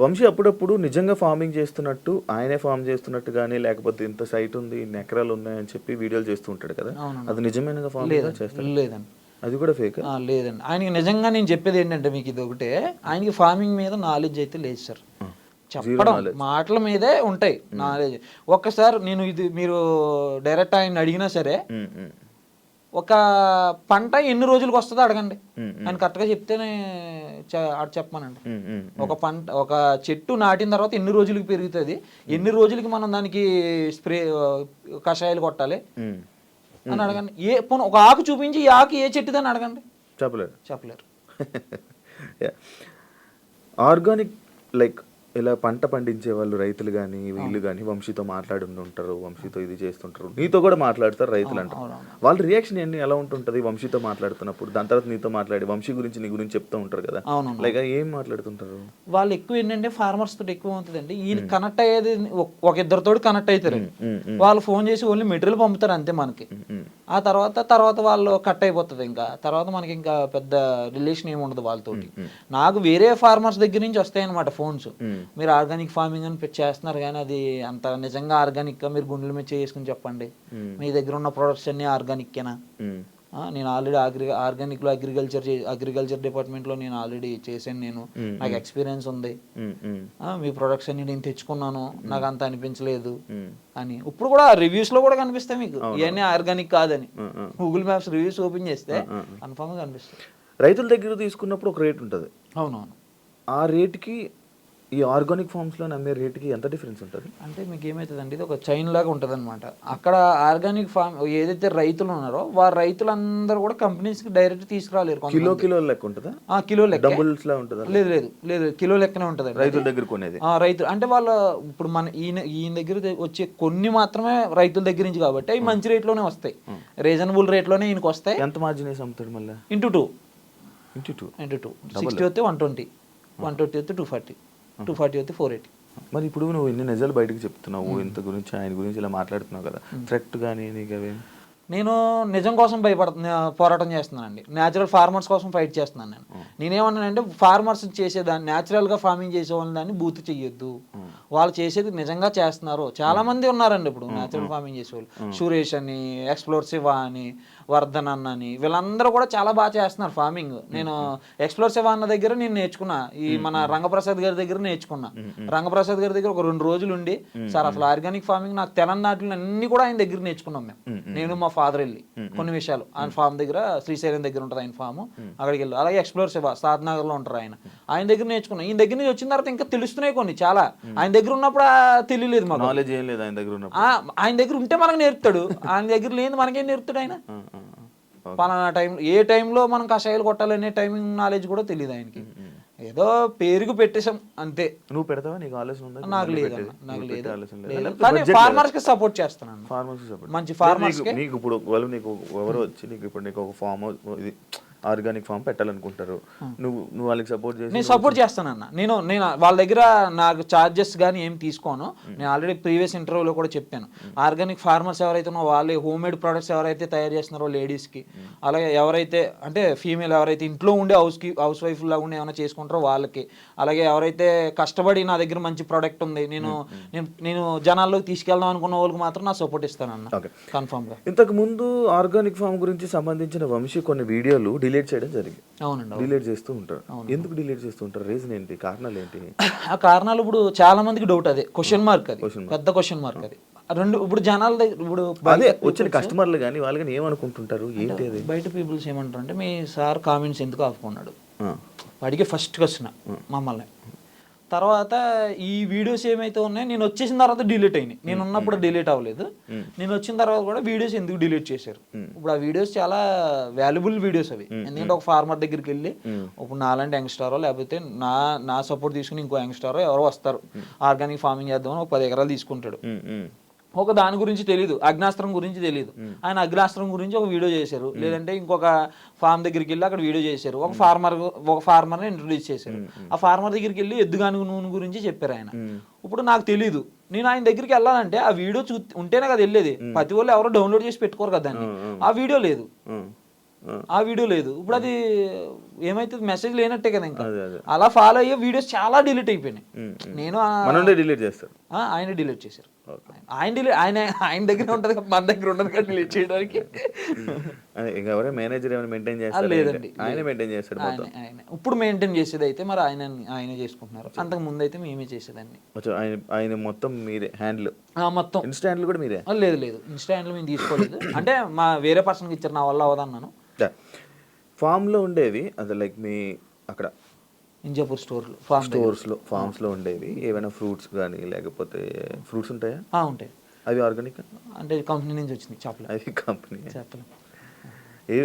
వంశీ అప్పుడప్పుడు నిజంగా ఫార్మింగ్ చేస్తున్నట్టు, ఆయనే ఫార్మ్ చేస్తున్నట్టు కానీ, లేకపోతే ఇంత సైట్ ఉంది ఇన్ని ఎకరాలు ఉన్నాయని చెప్పి వీడియోలు చేస్తూ ఉంటాడు కదా, అది నిజమైన ఫార్మింగ్ చేస్తారు? లేదండి, అది కూడా ఫేక్? లేదండి. ఆయనకి నిజంగా నేను చెప్పేది ఏంటంటే మీకు ఇది ఒకటే, ఆయనకి ఫార్మింగ్ మీద నాలెడ్జ్ అయితే లేదు సార్. చెప్పడం మాటల మీదే ఉంటాయి నాలెడ్జ్. ఒక్కసారి నేను ఇది మీరు డైరెక్ట్ ఆయన అడిగినా సరే, ఒక పంట ఎన్ని రోజులకు వస్తుందో అడగండి, ఆయన కరెక్ట్గా చెప్తేనే చెప్పమానండి. ఒక చెట్టు నాటిన తర్వాత ఎన్ని రోజులకి పెరుగుతుంది, ఎన్ని రోజులకి మనం దానికి స్ప్రే కషాయాలు కొట్టాలి అని అడగండి. ఒక ఆకు చూపించి ఈ ఆకు ఏ చెట్టుదని అడగండి, చెప్పలేరు. ఆర్గానిక్ లైక్ ఇలా పంట పండించే వాళ్ళు రైతులు కానీ వీళ్ళు కానీ వంశీతో మాట్లాడి ఉంటారు, వంశీతో ఇది చేస్తుంటారు, నీతో కూడా మాట్లాడతారు రైతులు అంటారు, వాళ్ళ రియాక్షన్ ఏంటి ఎలా ఉంటుంటది వంశీతో మాట్లాడుతున్నప్పుడు? దాని తర్వాత నీతో మాట్లాడి వంశీ గురించి నీ గురించి చెప్తూ ఉంటారు కదా, లైక్ ఏం మాట్లాడుతుంటారు వాళ్ళు? ఎక్కువ ఏంటంటే ఫార్మర్స్ తోటి ఎక్కువ అవుతుందండి, వీళ్ళు కనెక్ట్ అయ్యేది ఒక ఇద్దరితో కనెక్ట్ అవుతారు. వాళ్ళు ఫోన్ చేసి ఓన్లీ మెటీరియల్ పంపుతారు అంతే మనకి. ఆ తర్వాత వాళ్ళు కట్ అయిపోతుంది, ఇంకా తర్వాత మనకి ఇంకా పెద్ద రిలేషన్ ఏమి ఉండదు వాళ్ళతోటి. నాకు వేరే ఫార్మర్స్ దగ్గర నుంచి వస్తాయి అనమాట ఫోన్స్, మీరు ఆర్గానిక్ ఫార్మింగ్ అని చేస్తున్నారు కానీ అది అంత నిజంగా ఆర్గానిక్గా మీరు గుండెల మీద చేసుకుని చెప్పండి, మీ దగ్గర ఉన్న ప్రొడక్ట్స్ అన్ని ఆర్గానిక్కేనా? నేను ఆల్రెడీ ఆర్గానిక్లో అగ్రికల్చర్ డిపార్ట్మెంట్లో నేను ఆల్రెడీ చేశాను, నాకు ఎక్స్పీరియన్స్ ఉంది, మీ ప్రొడక్ట్స్ అన్ని నేను తెచ్చుకున్నాను, నాకు అంత అనిపించలేదు అని. ఇప్పుడు కూడా రివ్యూస్లో కూడా కనిపిస్తాయి మీకు ఇవన్నీ ఆర్గానిక్ కాదని. గూగుల్ మ్యాప్స్ రివ్యూస్ ఓపెన్ చేస్తే కన్ఫామ్గా కనిపిస్తాయి. రైతుల దగ్గర తీసుకున్నప్పుడు ఒక రేట్ ఉంటుంది, అవునవును, ఆ రేట్కి ఈ ఆర్గానిక్ ఫార్మ్స్లో నమ్మే రేట్కి ఎంత డిఫరెన్స్ ఉంటుంది? అంటే మీకు ఏమవుతుందండి, ఇది ఒక చైన్ లాగా ఉంటుంది అనమాట. అక్కడ ఆర్గానిక్ ఫార్మ్ ఏదైతే రైతులు ఉన్నారో వారు రైతులందరూ కూడా కంపెనీస్కి డైరెక్ట్ తీసుకురాలేరు. కిలో లెక్క ఉంటుందా? కిలో లెక్క డబుల్స్ లా ఉంటుందా? లేదు కిలో లెక్కనే ఉంటుంది రైతుల దగ్గర కొనేది. రైతులు అంటే వాళ్ళు ఇప్పుడు ఈయన దగ్గర వచ్చే కొన్ని మాత్రమే రైతుల దగ్గర నుంచి, కాబట్టి అవి మంచి రేట్లోనే వస్తాయి, రీజనబుల్ రేట్లోనే ఈయనకి వస్తాయి. ఎంత మార్జిన్ వేసి అమ్ముతాడు మళ్ళీ? ఇంటూ టూ 60 వస్తే 120, 120 వస్తే 240, 240 వస్తే 480. మరి ఇప్పుడు నువ్వు ఇన్ని నిజాలు బయటకు చెప్తున్నావు, ఇంత గురించి ఆయన గురించి ఇలా మాట్లాడుతున్నావు కదా, థ్రెట్ కానీ నీకు అవేం? నేను నిజం కోసం పోరాటం చేస్తున్నానండి, న్యాచురల్ ఫార్మర్స్ కోసం ఫైట్ చేస్తున్నాను. నేనేమన్నానంటే ఫార్మర్స్ చేసేదాన్ని, న్యాచురల్గా ఫార్మింగ్ చేసే వాళ్ళని బూత్ చెయ్యొద్దు, వాళ్ళు చేసేది నిజంగా చేస్తున్నారు. చాలా మంది ఉన్నారండి ఇప్పుడు న్యాచురల్ ఫార్మింగ్ చేసేవాళ్ళు, సురేష్ అని, ఎక్స్ప్లోర్ శివ అని, వర్ధన్ అన్న అని, వీళ్ళందరూ కూడా చాలా బాగా చేస్తున్నారు ఫార్మింగ్. నేను ఎక్స్ప్లోర్ శివ అన్న దగ్గర నేను నేర్చుకున్నా, ఈ మన రంగప్రసాద్ గారి దగ్గర నేర్చుకున్నా. రంగప్రసాద్ గారి దగ్గర ఒక 2 రోజులు ఉండి, సార్ అసలు ఆర్గానిక్ ఫార్మింగ్ నాకు తెలంగాణలో అన్ని కూడా ఆయన దగ్గర నేర్చుకున్నాం మేము, నేను మా ఫాదర్ వెళ్ళి కొన్ని విషయాలు. ఆయన ఫామ్ దగ్గర శ్రీశైలం దగ్గర ఉంటుంది ఆయన ఫామ్, అక్కడికి వెళ్ళి. అలాగే ఎక్స్ప్లోర్ శివ సాద్నగర్ లో ఉంటారు ఆయన దగ్గర నేర్చుకున్నాం. ఈయన దగ్గర నుంచి వచ్చిన తర్వాత ఇంకా తెలుస్తున్నాయి కొన్ని చాలా. ఆయన దగ్గర ఉన్నప్పుడు తెలియలేదు మాకు, నాలెడ్జ్ ఏం లేదు ఆయన దగ్గర. ఆయన దగ్గర ఉంటే మనకు నేర్పుతాడు, ఆయన దగ్గర లేదు మనకేం నేర్పుతాడు ఆయన. పలానా టైం ఏ టైంలో మనం కషాయాలు కొట్టాలనే టైమింగ్ నాలెడ్జ్ కూడా తెలియదు ఆయనకి. ఏదో పేరుకు పెట్టేసాం అంతే. నువ్వు పెడతావా? నీకు ఆలోచన ఉందా? నాకు లేదు, కానీ ఫార్మర్స్ కి సపోర్ట్ చేస్తున్నాను. ఫార్మర్స్ సపోర్ట్, మంచి ఫార్మర్స్ కి. నీకు ఇప్పుడు వాళ్ళు నీకు ఎవరు వచ్చి నీకు ఇప్పుడు నీకు ఒక ఫామ్ ఇది ఆర్గానిక్ ఫామ్ పెట్టాలనుకుంటారు, నువ్వు వాళ్ళకి సపోర్ట్ చేసి నేను సపోర్ట్ చేస్తానన్న. నేను వాళ్ళ దగ్గర నాకు చార్జెస్ కానీ ఏం తీసుకోను. నేను ఆల్రెడీ ప్రీవియస్ ఇంటర్వ్యూలో కూడా చెప్పాను, ఆర్గానిక్ ఫార్మర్స్ ఎవరైతే ఉన్నారో వాళ్ళే హోమ్ మేడ్ ప్రొడక్ట్స్ ఎవరైతే తయారు చేస్తున్నారో లేడీస్కి, అలాగే ఎవరైతే అంటే ఫీమేల్ ఎవరైతే ఇంట్లో ఉండే హౌస్ వైఫ్ లాగా ఉండి ఏమైనా చేసుకుంటారో వాళ్ళకి, అలాగే ఎవరైతే కష్టపడి నా దగ్గర మంచి ప్రోడక్ట్ ఉంది నేను జనాల్లోకి తీసుకెళ్దాం అనుకున్న వాళ్ళకి మాత్రం నా సపోర్ట్ ఇస్తానన్న కన్ఫర్మ్గా. ఇంతకు ముందు ఆర్గానిక్ ఫామ్ గురించి సంబంధించిన వంశీ కొన్ని వీడియోలు డిలీట్ చేయడం జరిగింది. అవునండి, డిలీట్ చేస్తూ ఉంటారు. ఎందుకు డిలీట్ చేస్తూ ఉంటారు? రీజన్ ఏంటి? కారణాలు ఏంటి? ఆ కారణాలు ఇప్పుడు చాలా మందికి డౌట్, అదే క్వశ్చన్ మార్క్, అది పెద్ద క్వశ్చన్ మార్క్. అది రెండు ఇప్పుడు జనాల ఇప్పుడు అదే వచ్చిన కస్టమర్లు కానీ వాళ్ళు కానీ ఏమనుకుంటుంటారు, ఏంటి అది? బయట పీపుల్స్ ఏమంటారు అంటే, మీ సార్ కామెంట్స్ ఎందుకు ఆపుకున్నాడు వాడికి ఫస్ట్ క్వశ్చన్ మమ్మల్ని. తర్వాత ఈ వీడియోస్ ఏమైతే ఉన్నాయో నేను వచ్చేసిన తర్వాత డిలీట్ అయినాయి, నేను ఉన్నప్పుడు డిలీట్ అవ్వలేదు. నేను వచ్చిన తర్వాత కూడా వీడియోస్ ఎందుకు డిలీట్ చేశారు? ఇప్పుడు ఆ వీడియోస్ చాలా వాల్యుబుల్ వీడియోస్ అవి. ఎందుకంటే ఒక ఫార్మర్ దగ్గరికి వెళ్ళి ఇప్పుడు నాలాంటి యంగ్స్టారో లేకపోతే నా సపోర్ట్ తీసుకుని ఇంకో యంగ్స్టారో ఎవరో వస్తారు, ఆర్గానిక్ ఫార్మింగ్ చేద్దామని ఒక 10 ఎకరాలు తీసుకుంటాడు. ఒక దాని గురించి తెలియదు, అగ్నాస్త్రం గురించి తెలియదు, ఆయన అగ్నాస్త్రం గురించి ఒక వీడియో చేశారు, లేదంటే ఇంకొక ఫార్మ్ దగ్గరికి వెళ్ళి అక్కడ వీడియో చేశారు, ఒక ఫార్మర్ని ఇంట్రొడ్యూస్ చేశారు. ఆ ఫార్మర్ దగ్గరికి వెళ్ళి ఎద్దుగానుగు నూనె గురించి చెప్పారు ఆయన. ఇప్పుడు నాకు తెలియదు, నేను ఆయన దగ్గరికి వెళ్ళాలంటే ఆ వీడియో ఉంటేనే కదా వెళ్ళేది. ప్రతి వాళ్ళు ఎవరో డౌన్లోడ్ చేసి పెట్టుకోరు కదా దాన్ని. ఆ వీడియో లేదు. ఇప్పుడు అది ఏమైతే మెసేజ్ లేనట్టే కదా. ఇంకా అలా ఫాలో అయ్యే వీడియోస్ చాలా డిలీట్ అయిపోయినాయి. నేను ఆయన డిలీట్ చేశారు. ఆయన దగ్గర ఉంటది, మన దగ్గర ఉండదు కదా డిలీట్ చేయడానికి. లేదండి, ఆయన ఇప్పుడు మెయింటైన్ చేసేది అయితే మరి ఆయనే చేసుకుంటున్నారు. అంతకు ముందు అయితే మేమే చేసేదాన్ని. ఆయన మొత్తం మీరే హ్యాండిల్, మొత్తం ఇన్స్టా హ్యాండిల్ కూడా మీరే? లేదు, ఇన్స్టా హ్యాండిల్ మేము తీసుకోలేదు. అంటే మా వేరే పర్సన్కి ఇచ్చారు, నా వల్ల అవదన్నాను. ఫామ్లో ఉండేవి అదే లైక్ మీ అక్కడ ఇంజాపూర్ ఫార్మ్స్లో ఉండేవి ఏమైనా ఫ్రూట్స్ కానీ లేకపోతే ఫ్రూట్స్ ఉంటాయా? ఉంటాయి. అవి ఆర్గానిక్ అంటే కంపెనీ నుంచి వచ్చింది చేపలు. అవి కంపెనీ చేపలు ఏ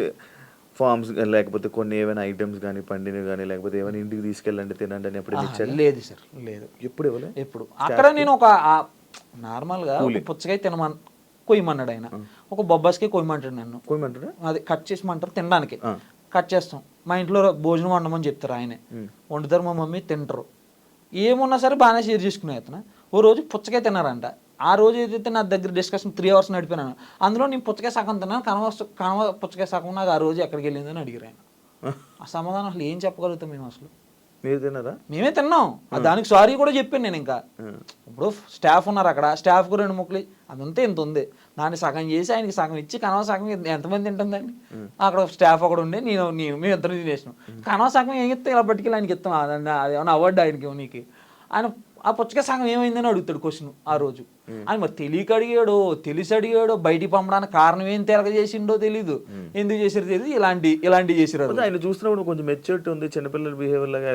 ఫార్మ్స్ లేకపోతే కొన్ని ఏమైనా ఐటమ్స్ కానీ పండినవి కానీ లేకపోతే ఏమైనా ఇంటికి తీసుకెళ్ళండి తినండి అని ఎప్పుడు ఇచ్చారు? లేదు సార్, లేదు. ఎప్పుడు ఇవ్వలేదు. ఎప్పుడు అక్కడ నేను ఒక నార్మల్గా పుచ్చకాయ కొయ్యమన్నాడు ఆయన, ఒక బొబ్బాస్కి కొయ్యమంటాడు నన్ను. అది కట్ చేసిమంటారు తినడానికి, కట్ చేస్తాం. మా ఇంట్లో భోజనం వండమని చెప్తారు, ఆయనే వండుతారు, మా మమ్మీ తింటారు. ఏమున్నా సరే బాగానే షేర్ చేసుకునే అతను. ఓ రోజు పుచ్చకాయ తిన్నారంట. ఆ రోజు ఏదైతే నా దగ్గర డిస్కషన్ 3 hours నడిపినాను, అందులో నేను పుచ్చకాయ సగం తిన్నాను, కనవ పుచ్చకాయ సగం నాకు ఆ రోజు ఎక్కడికి వెళ్ళిందని అడిగారు ఆయన. ఆ సమాధానం అసలు ఏం చెప్పగలుగుతాం మేము? అసలు మీరు తిన్నారా? మేమే తిన్నాం. దానికి సారీ కూడా చెప్పాను నేను. ఇంకా ఇప్పుడు స్టాఫ్ ఉన్నారు అక్కడ, స్టాఫ్కు 2 ముక్కలు అదంతా ఇంత ఉంది, దాన్ని సగం చేసి ఆయనకి సగం ఇచ్చి కనవ సగం ఎంతమంది తింటుందండి? అక్కడ స్టాఫ్ ఒకడు ఉండే, మేము ఇద్దరు తినేసినాం. కనవ సగం ఏం ఇస్తాం, ఇలా పట్టుకెళ్ళి ఆయనకి ఇస్తాం, అదేమన్నా అవార్డు ఆయనకి నీకు. ఆయన ఆ పుచ్చకాయ సగం ఏమైందని అడుగుతాడు క్వశ్చన్ ఆ రోజు. ఆయన మరి తెలియక అడిగాడో తెలిసి అడిగాడో, బయటికి పంపడానికి కారణం ఏం చేసిండో తెలీదు, ఎందుకు చేసారో తెలియదు, ఇలాంటి చేసారు. ఆయన చూసినప్పుడు కొంచెం మెచ్యూరిటీ ఉంది, చిన్నపిల్లల బిహేవియర్ లాగా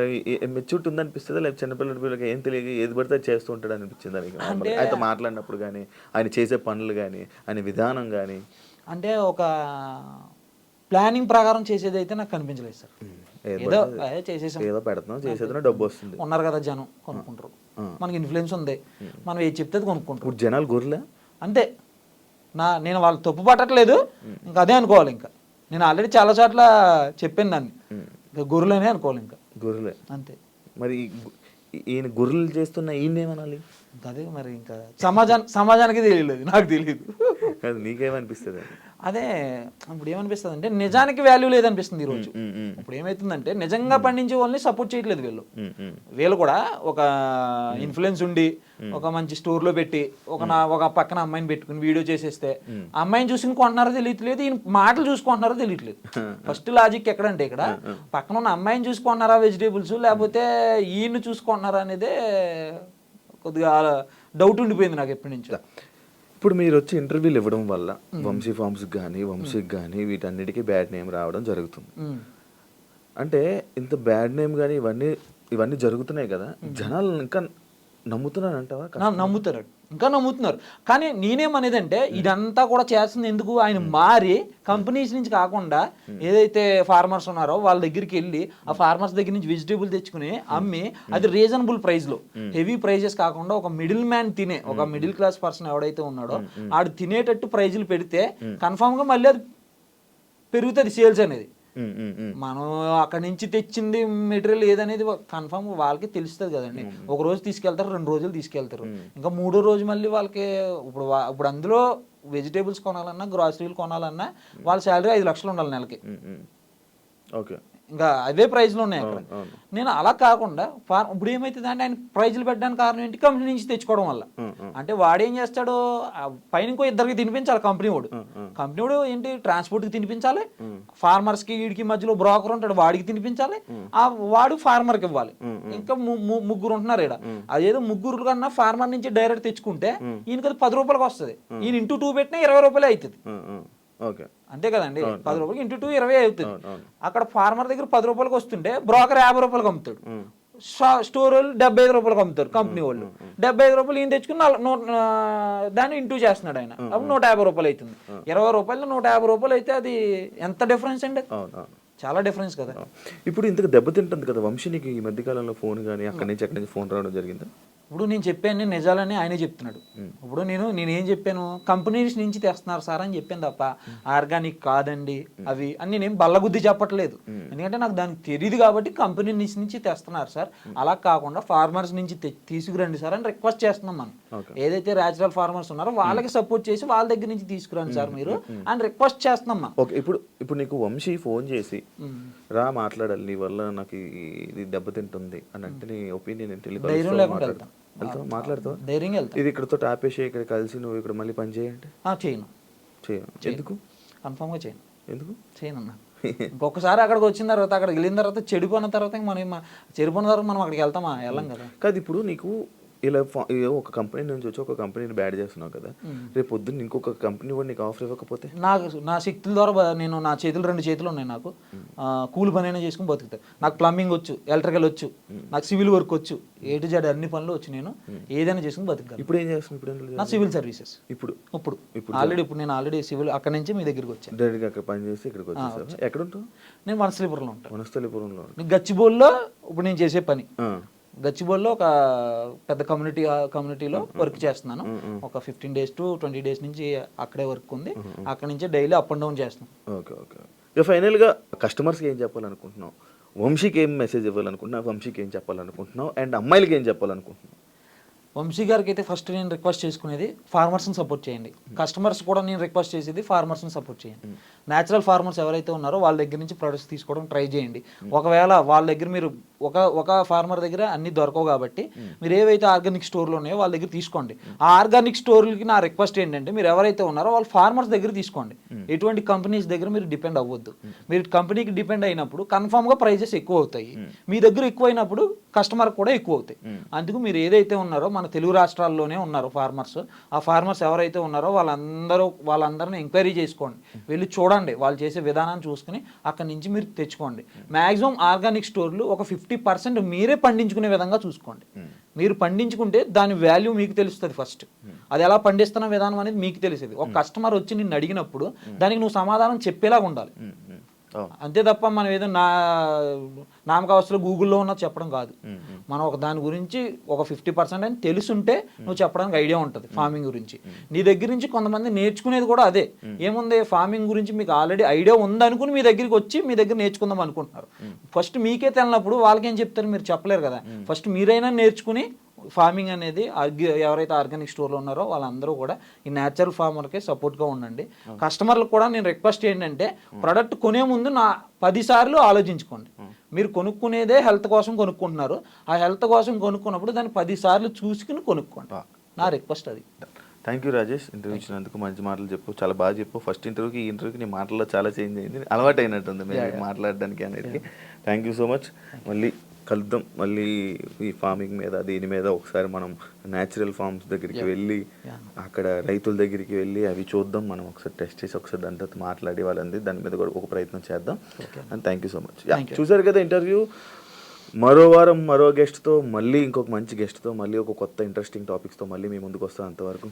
మెచ్యూరిటీ ఉంది అనిపిస్తుంది, లేకపోతే చిన్నపిల్లల బిహేవియర్ ఏం తెలియక ఏది పడితే చేస్తూ ఉంటాడు అనిపించింది ఆయనకి ఆయనతో మాట్లాడినప్పుడు కానీ, ఆయన చేసే పనులు కానీ, ఆయన విధానం కానీ? అంటే ఒక ప్లానింగ్ ప్రకారం చేసేది అయితే నాకు కనిపించలేదు సార్. ఏదో చేసేసాం, ఏదో పెడతాం, చేసేదో డబ్బు వస్తుంది. ఉన్నారు కదా జనం, కొనుక్కుంటారు, మనకి ఇన్ఫ్లుయెన్స్ ఉంది, మనం ఏది చెప్తే కొనుక్కుంటారు. జనాలు గొర్రెలే అంతే. నేను వాళ్ళు తప్పు పట్టట్లేదు, ఇంకా అదే అనుకోవాలి. ఇంకా నేను ఆల్రెడీ చాలా చోట్ల చెప్పాను దాన్ని, ఇంకా గొర్రెలనే అనుకోవాలి, ఇంకా గొర్రెలే అంతే. మరి ఈయన గొర్రెలు చేస్తున్న ఈయన ఏమనాలి? అదే మరి ఇంకా సమాజానికి తెలియలేదు, నాకు తెలియదు. నీకేమనిపిస్తుంది? అదే ఇప్పుడు ఏమనిపిస్తుంది అంటే, నిజానికి వాల్యూ లేదనిపిస్తుంది ఈరోజు. ఇప్పుడు ఏమవుతుందంటే, నిజంగా పండించే వాళ్ళని సపోర్ట్ చేయట్లేదు వీళ్ళు కూడా. ఒక ఇన్ఫ్లుయెన్స్ ఉండి ఒక మంచి స్టోర్లో పెట్టి ఒక పక్కన అమ్మాయిని పెట్టుకుని వీడియో చేసేస్తే, అమ్మాయిని చూసుకుని కొంటున్నారో తెలియట్లేదు, ఈయన మాటలు చూసుకుంటున్నారో తెలియట్లేదు. ఫస్ట్ లాజిక్ ఎక్కడంటే, ఇక్కడ పక్కన ఉన్న అమ్మాయిని చూసుకుంటున్నారా వెజిటేబుల్స్, లేకపోతే ఈయన్ని చూసుకుంటున్నారా అనేదే కొద్దిగా డౌట్ ఉండిపోయింది నాకు ఎప్పటి నుంచో. ఇప్పుడు మీరు వచ్చి ఇంటర్వ్యూలు ఇవ్వడం వల్ల వంశీ ఫార్మ్స్కి కానీ వంశీకి కానీ వీటన్నిటికీ బ్యాడ్ నేమ్ రావడం జరుగుతుంది. అంటే ఇంత బ్యాడ్ నేమ్ కానీ ఇవన్నీ జరుగుతున్నాయి కదా, జనాలు ఇంకా నమ్ముతున్నారు అంటావా? నమ్ముతారు, ఇంకా నమ్ముతున్నారు. కానీ నేనేమనేదంటే, ఇదంతా కూడా చేస్తుంది ఎందుకు? ఆయన మారి కంపెనీస్ నుంచి కాకుండా ఏదైతే ఫార్మర్స్ ఉన్నారో వాళ్ళ దగ్గరికి వెళ్ళి ఆ ఫార్మర్స్ దగ్గర నుంచి వెజిటేబుల్ తెచ్చుకుని అమ్మి, అది రీజనబుల్ ప్రైస్ లో, హెవీ ప్రైజెస్ కాకుండా ఒక మిడిల్ మ్యాన్ తినే, ఒక మిడిల్ క్లాస్ పర్సన్ ఎవడైతే ఉన్నాడో ఆడు తినేటట్టు ప్రైజులు పెడితే కన్ఫామ్ గా మళ్ళీ అది పెరుగుతుంది సేల్స్ అనేది. మనం అక్కడ నుంచి తెచ్చింది మెటీరియల్ ఏదనేది కన్ఫర్మ్ వాళ్ళకి తెలుస్తుంది కదండి. ఒక రోజు తీసుకెళ్తారు, 2 రోజులు తీసుకెళ్తారు, ఇంకా 3వ రోజు మళ్ళీ వాళ్ళకి ఇప్పుడు అందులో వెజిటేబుల్స్ కొనాలన్నా గ్రాసరీలు కొనాలన్నా వాళ్ళ శాలరీ 5 లక్షలు ఉండాలి నెలకి. ఓకే, ఇంకా అవే ప్రైజ్లు ఉన్నాయి అక్కడ. నేను అలా కాకుండా ఇప్పుడు ఏమైతుంది అంటే ఆయన ప్రైజ్లు పెట్టడానికి కారణం ఏంటి, కంపెనీ నుంచి తెచ్చుకోవడం వల్ల. అంటే వాడు ఏం చేస్తాడు, పైన ఇంకో ఇద్దరికి తినిపించాలి కంపెనీ వాడు ఏంటి ట్రాన్స్పోర్ట్కి తినిపించాలి, ఫార్మర్స్కి వీడికి మధ్యలో బ్రోకర్ ఉంటాడు వాడికి తినిపించాలి, వాడు ఫార్మర్కి ఇవ్వాలి. ఇంకా ముగ్గురు ఉంటున్నారు ఇక్కడ. అదేదో ముగ్గురు కన్నా ఫార్మర్ నుంచి డైరెక్ట్ తెచ్చుకుంటే ఈయనకి అది 10 రూపాయలకి వస్తుంది. ఈయన ఇంటూ 2 పెట్టినా 20 రూపాయలే అవుతుంది. అంతే కదండి, 10 రూపాయలకి ఇంటూ 2 20 అవుతుంది. అక్కడ ఫార్మర్ దగ్గర 10 రూపాయలకి వస్తుంటే బ్రోకర్ 50 రూపాయలకి అమ్ముతాడు, స్టోర్ వాళ్ళు 75 రూపాయలకి అమ్ముతారు, కంపెనీ వాళ్ళు 75 రూపాయలు ఈయన తెచ్చుకుని దాన్ని ఇంటూ చేస్తున్నాడు ఆయన. అప్పుడు 150 రూపాయలు అవుతుంది. 20 రూపాయలు 150 రూపాయలు అయితే అది ఎంత డిఫరెన్స్ అండి, చాలా డిఫరెన్స్ కదా. ఇప్పుడు ఇంతకు దెబ్బతింటుంది కదా వంశీనికి ఈ మధ్యకాలంలో ఫోన్ కానీ అక్కడి నుంచి ఫోన్ రావడం జరిగిందా? ఇప్పుడు నేను చెప్పాను నిజాలని ఆయనే చెప్తున్నాడు. ఇప్పుడు నేనేం చెప్పాను, కంపెనీస్ నుంచి తెస్తున్నారు సార్ అని చెప్పాను తప్ప ఆర్గానిక్ కాదండి అవి అని నేనేం బల్లగుద్ది చెప్పట్లేదు. ఎందుకంటే నాకు దానికి తెలియదు కాబట్టి కంపెనీ నుంచి తెస్తున్నారు సార్, అలా కాకుండా ఫార్మర్స్ నుంచి తీసుకురండి సార్ అని రిక్వెస్ట్ చేస్తున్నాం మనం. ఏదైతే న్యాచురల్ ఫార్మర్స్ ఉన్నారో వాళ్ళకి సపోర్ట్ చేసి వాళ్ళ దగ్గర నుంచి తీసుకురండి సార్ మీరు అని రిక్వెస్ట్ చేస్తున్నాం మనం. ఓకే, ఇప్పుడు నీకు వంశీ ఫోన్ చేసి రా మాట్లాడాలి, నీ వల్ల నాకు ఇది దెబ్బతింటుంది అని అంటే నీ ఒపీనియన్ ధైర్యం లేకుండా వెళ్తాం, మాట్లాడతావు, ధైర్యంగా వెళ్తాం. ఇది ఇక్కడతో ఆపేసి ఇక్కడ కలిసి నువ్వు ఇక్కడ మళ్ళీ పని చేయండి. చేయను. ఎందుకు? కన్ఫామ్గా చేయను. ఎందుకు చేయను అన్న. ఇంకొకసారి అక్కడికి వచ్చిన తర్వాత అక్కడికి వెళ్ళిన తర్వాత చెడిపోయిన తర్వాత చెడిపోయిన తర్వాత మనం అక్కడికి వెళ్తామా? వెళ్ళం కదా. కాదు, ఇప్పుడు నీకు ఇలా ఒక కంపెనీ నుంచి వచ్చి ఒక కంపెనీని బ్యాడ్ చేస్తున్నావు కదా, రేపు పొద్దున్న ఇంకొక కంపెనీ కూడా నీకు ఆఫర్ ఇవ్వకపోతే? నా శక్తుల ద్వారా నేను నా చేతులు 2 చేతులు ఉన్నాయి, నాకు కూలి పని అయినా చేసుకుని బతుకుతాను. నాకు ప్లంబింగ్ వచ్చు, ఎలక్ట్రికల్ వచ్చు, నాకు సివిల్ వర్క్ వచ్చు, A to Z అన్ని పనులు వచ్చు, నేను ఏదైనా చేసుకుని బతుకుతాను. ఇప్పుడు ఏం చేస్తున్నావు? నా సివిల్ సర్వీసెస్. ఇప్పుడు నేను ఆల్రెడీ సివిల్ అక్కడ నుంచి మీ దగ్గరికి వచ్చాను, డైరెక్ట్గా అక్కడ పని చేసి ఇక్కడికి వచ్చేసాను. ఎక్కడ ఉంటావు? నేను వనస్థలిపురంలో ఉంటాను. వనస్థలిపురంలో. గచ్చిబౌలిలో ఇప్పుడు నేను చేసే పని, గచ్చిబౌలిలో ఒక పెద్ద కమ్యూనిటీలో వర్క్ చేస్తున్నాను. ఒక 15 days to 20 days నుంచి అక్కడే వర్క్ ఉంది. అక్కడ నుంచి డైలీ అప్ అండ్ డౌన్ చేస్తున్నాను. ఓకే. ఫైనల్గా కస్టమర్స్కి ఏం చెప్పాలనుకుంటున్నావు? వంశీకి ఏం మెసేజ్ ఇవ్వాలనుకుంటున్నావు? వంశీకి ఏం చెప్పాలనుకుంటున్నావు? అండ్ అమ్మాయిలకి ఏం చెప్పాలనుకుంటున్నావు? వంశీ గారికి అయితే ఫస్ట్ నేను రిక్వెస్ట్ చేసుకునేది ఫార్మర్స్ని సపోర్ట్ చేయండి. కస్టమర్స్ కూడా నేను రిక్వెస్ట్ చేసేది ఫార్మర్స్ని సపోర్ట్ చేయండి. న్యాచురల్ ఫార్మర్స్ ఎవరైతే ఉన్నారో వాళ్ళ దగ్గర నుంచి ప్రొడక్ట్స్ తీసుకోవడం ట్రై చేయండి. ఒకవేళ వాళ్ళ దగ్గర మీరు ఒక ఫార్మర్ దగ్గర అన్ని దొరకవు కాబట్టి మీరు ఏవైతే ఆర్గానిక్ స్టోర్లు ఉన్నాయో వాళ్ళ దగ్గర తీసుకోండి. ఆ ఆర్గానిక్ స్టోర్లకి నా రిక్వెస్ట్ ఏంటంటే మీరు ఎవరైతే ఉన్నారో వాళ్ళు ఫార్మర్స్ దగ్గర తీసుకోండి. ఎటువంటి కంపెనీస్ దగ్గర మీరు డిపెండ్ అవ్వద్దు. మీరు కంపెనీకి డిపెండ్ అయినప్పుడు కన్ఫామ్గా ప్రైజెస్ ఎక్కువ అవుతాయి. మీ దగ్గర ఎక్కువ అయినప్పుడు కస్టమర్ కూడా ఎక్కువ అవుతాయి. అందుకు మీరు ఏదైతే ఉన్నారో మన తెలుగు రాష్ట్రాల్లోనే ఉన్నారు ఫార్మర్స్, ఆ ఫార్మర్స్ ఎవరైతే ఉన్నారో వాళ్ళందరినీ ఎంక్వైరీ చేసుకోండి, వెళ్ళి చూడండి, వాళ్ళు చేసే విధానాన్ని చూసుకుని అక్కడి నుంచి మీరు తెచ్చుకోండి. మ్యాక్సిమం ఆర్గానిక్ స్టోర్లు ఒక 50% మీరే పండించుకునే విధంగా చూసుకోండి. మీరు పండించుకుంటే దాని వాల్యూ మీకు తెలుస్తుంది. ఫస్ట్ అది ఎలా పండిస్తున్న విధానం అనేది మీకు తెలిసేది. ఒక కస్టమర్ వచ్చి నిన్ను అడిగినప్పుడు దానికి నువ్వు సమాధానం చెప్పేలాగా ఉండాలి. అంతే తప్ప మనం ఏదో నామకావస్థలో గూగుల్లో ఉన్న చెప్పడం కాదు. మనం ఒక దాని గురించి ఒక 50% అని తెలుసుంటే నువ్వు చెప్పడానికి ఐడియా ఉంటుంది ఫార్మింగ్ గురించి. నీ దగ్గర నుంచి కొంతమంది నేర్చుకునేది కూడా అదే. ఏముంది, ఫార్మింగ్ గురించి మీకు ఆల్రెడీ ఐడియా ఉందనుకుని మీ దగ్గరికి వచ్చి మీ దగ్గర నేర్చుకుందాం అనుకుంటున్నారు. ఫస్ట్ మీకే తెలినప్పుడు వాళ్ళకేం చెప్తారు, మీరు చెప్పలేరు కదా. ఫస్ట్ మీరైనా నేర్చుకుని ఫార్మింగ్ అనేది ఎవరైతే ఆర్గానిక్ స్టోర్లో ఉన్నారో వాళ్ళందరూ కూడా ఈ న్యాచురల్ ఫార్మర్కే సపోర్ట్గా ఉండండి. కస్టమర్లకు కూడా నేను రిక్వెస్ట్ ఏంటంటే ప్రోడక్ట్ కొనే ముందు 10 సార్లు ఆలోచించుకోండి. మీరు కొనుక్కునేదే హెల్త్ కోసం కొనుక్కుంటున్నారు. ఆ హెల్త్ కోసం కొనుక్కున్నప్పుడు దాన్ని 10 సార్లు చూసుకుని కొనుక్కోండి. నా రిక్వెస్ట్ అది. థ్యాంక్ యూ రాజేష్, ఇంటర్వ్యూ ఇచ్చినందుకు. మంచి మాటలు చెప్పు, చాలా బాగా చెప్పు. ఫస్ట్ ఇంటర్వ్యూకి ఈ ఇంటర్వ్యూకి నీ మాటల్లో చాలా చేంజ్ అయింది, అలవాటు అయినట్టుంది మీరు మాట్లాడడానికి అనేది. Thank you so much. మళ్ళీ కలుద్దాం. మళ్ళీ ఈ ఫార్మింగ్ మీద దీని మీద ఒకసారి మనం న్యాచురల్ ఫార్మ్స్ దగ్గరికి వెళ్ళి అక్కడ రైతుల దగ్గరికి వెళ్ళి అవి చూద్దాం. మనం ఒకసారి టెస్ట్ చేసి ఒకసారి దాంతో మాట్లాడి వాళ్ళంది దాని మీద కూడా ఒక ప్రయత్నం చేద్దాం. And thank you so much. చూసారు కదా ఇంటర్వ్యూ. మరో వారం మరో గెస్ట్తో, మళ్ళీ ఇంకొక మంచి గెస్ట్తో, మళ్ళీ ఒక కొత్త ఇంట్రెస్టింగ్ టాపిక్స్తో మళ్ళీ మీ ముందుకు వస్తాం. అంతవరకు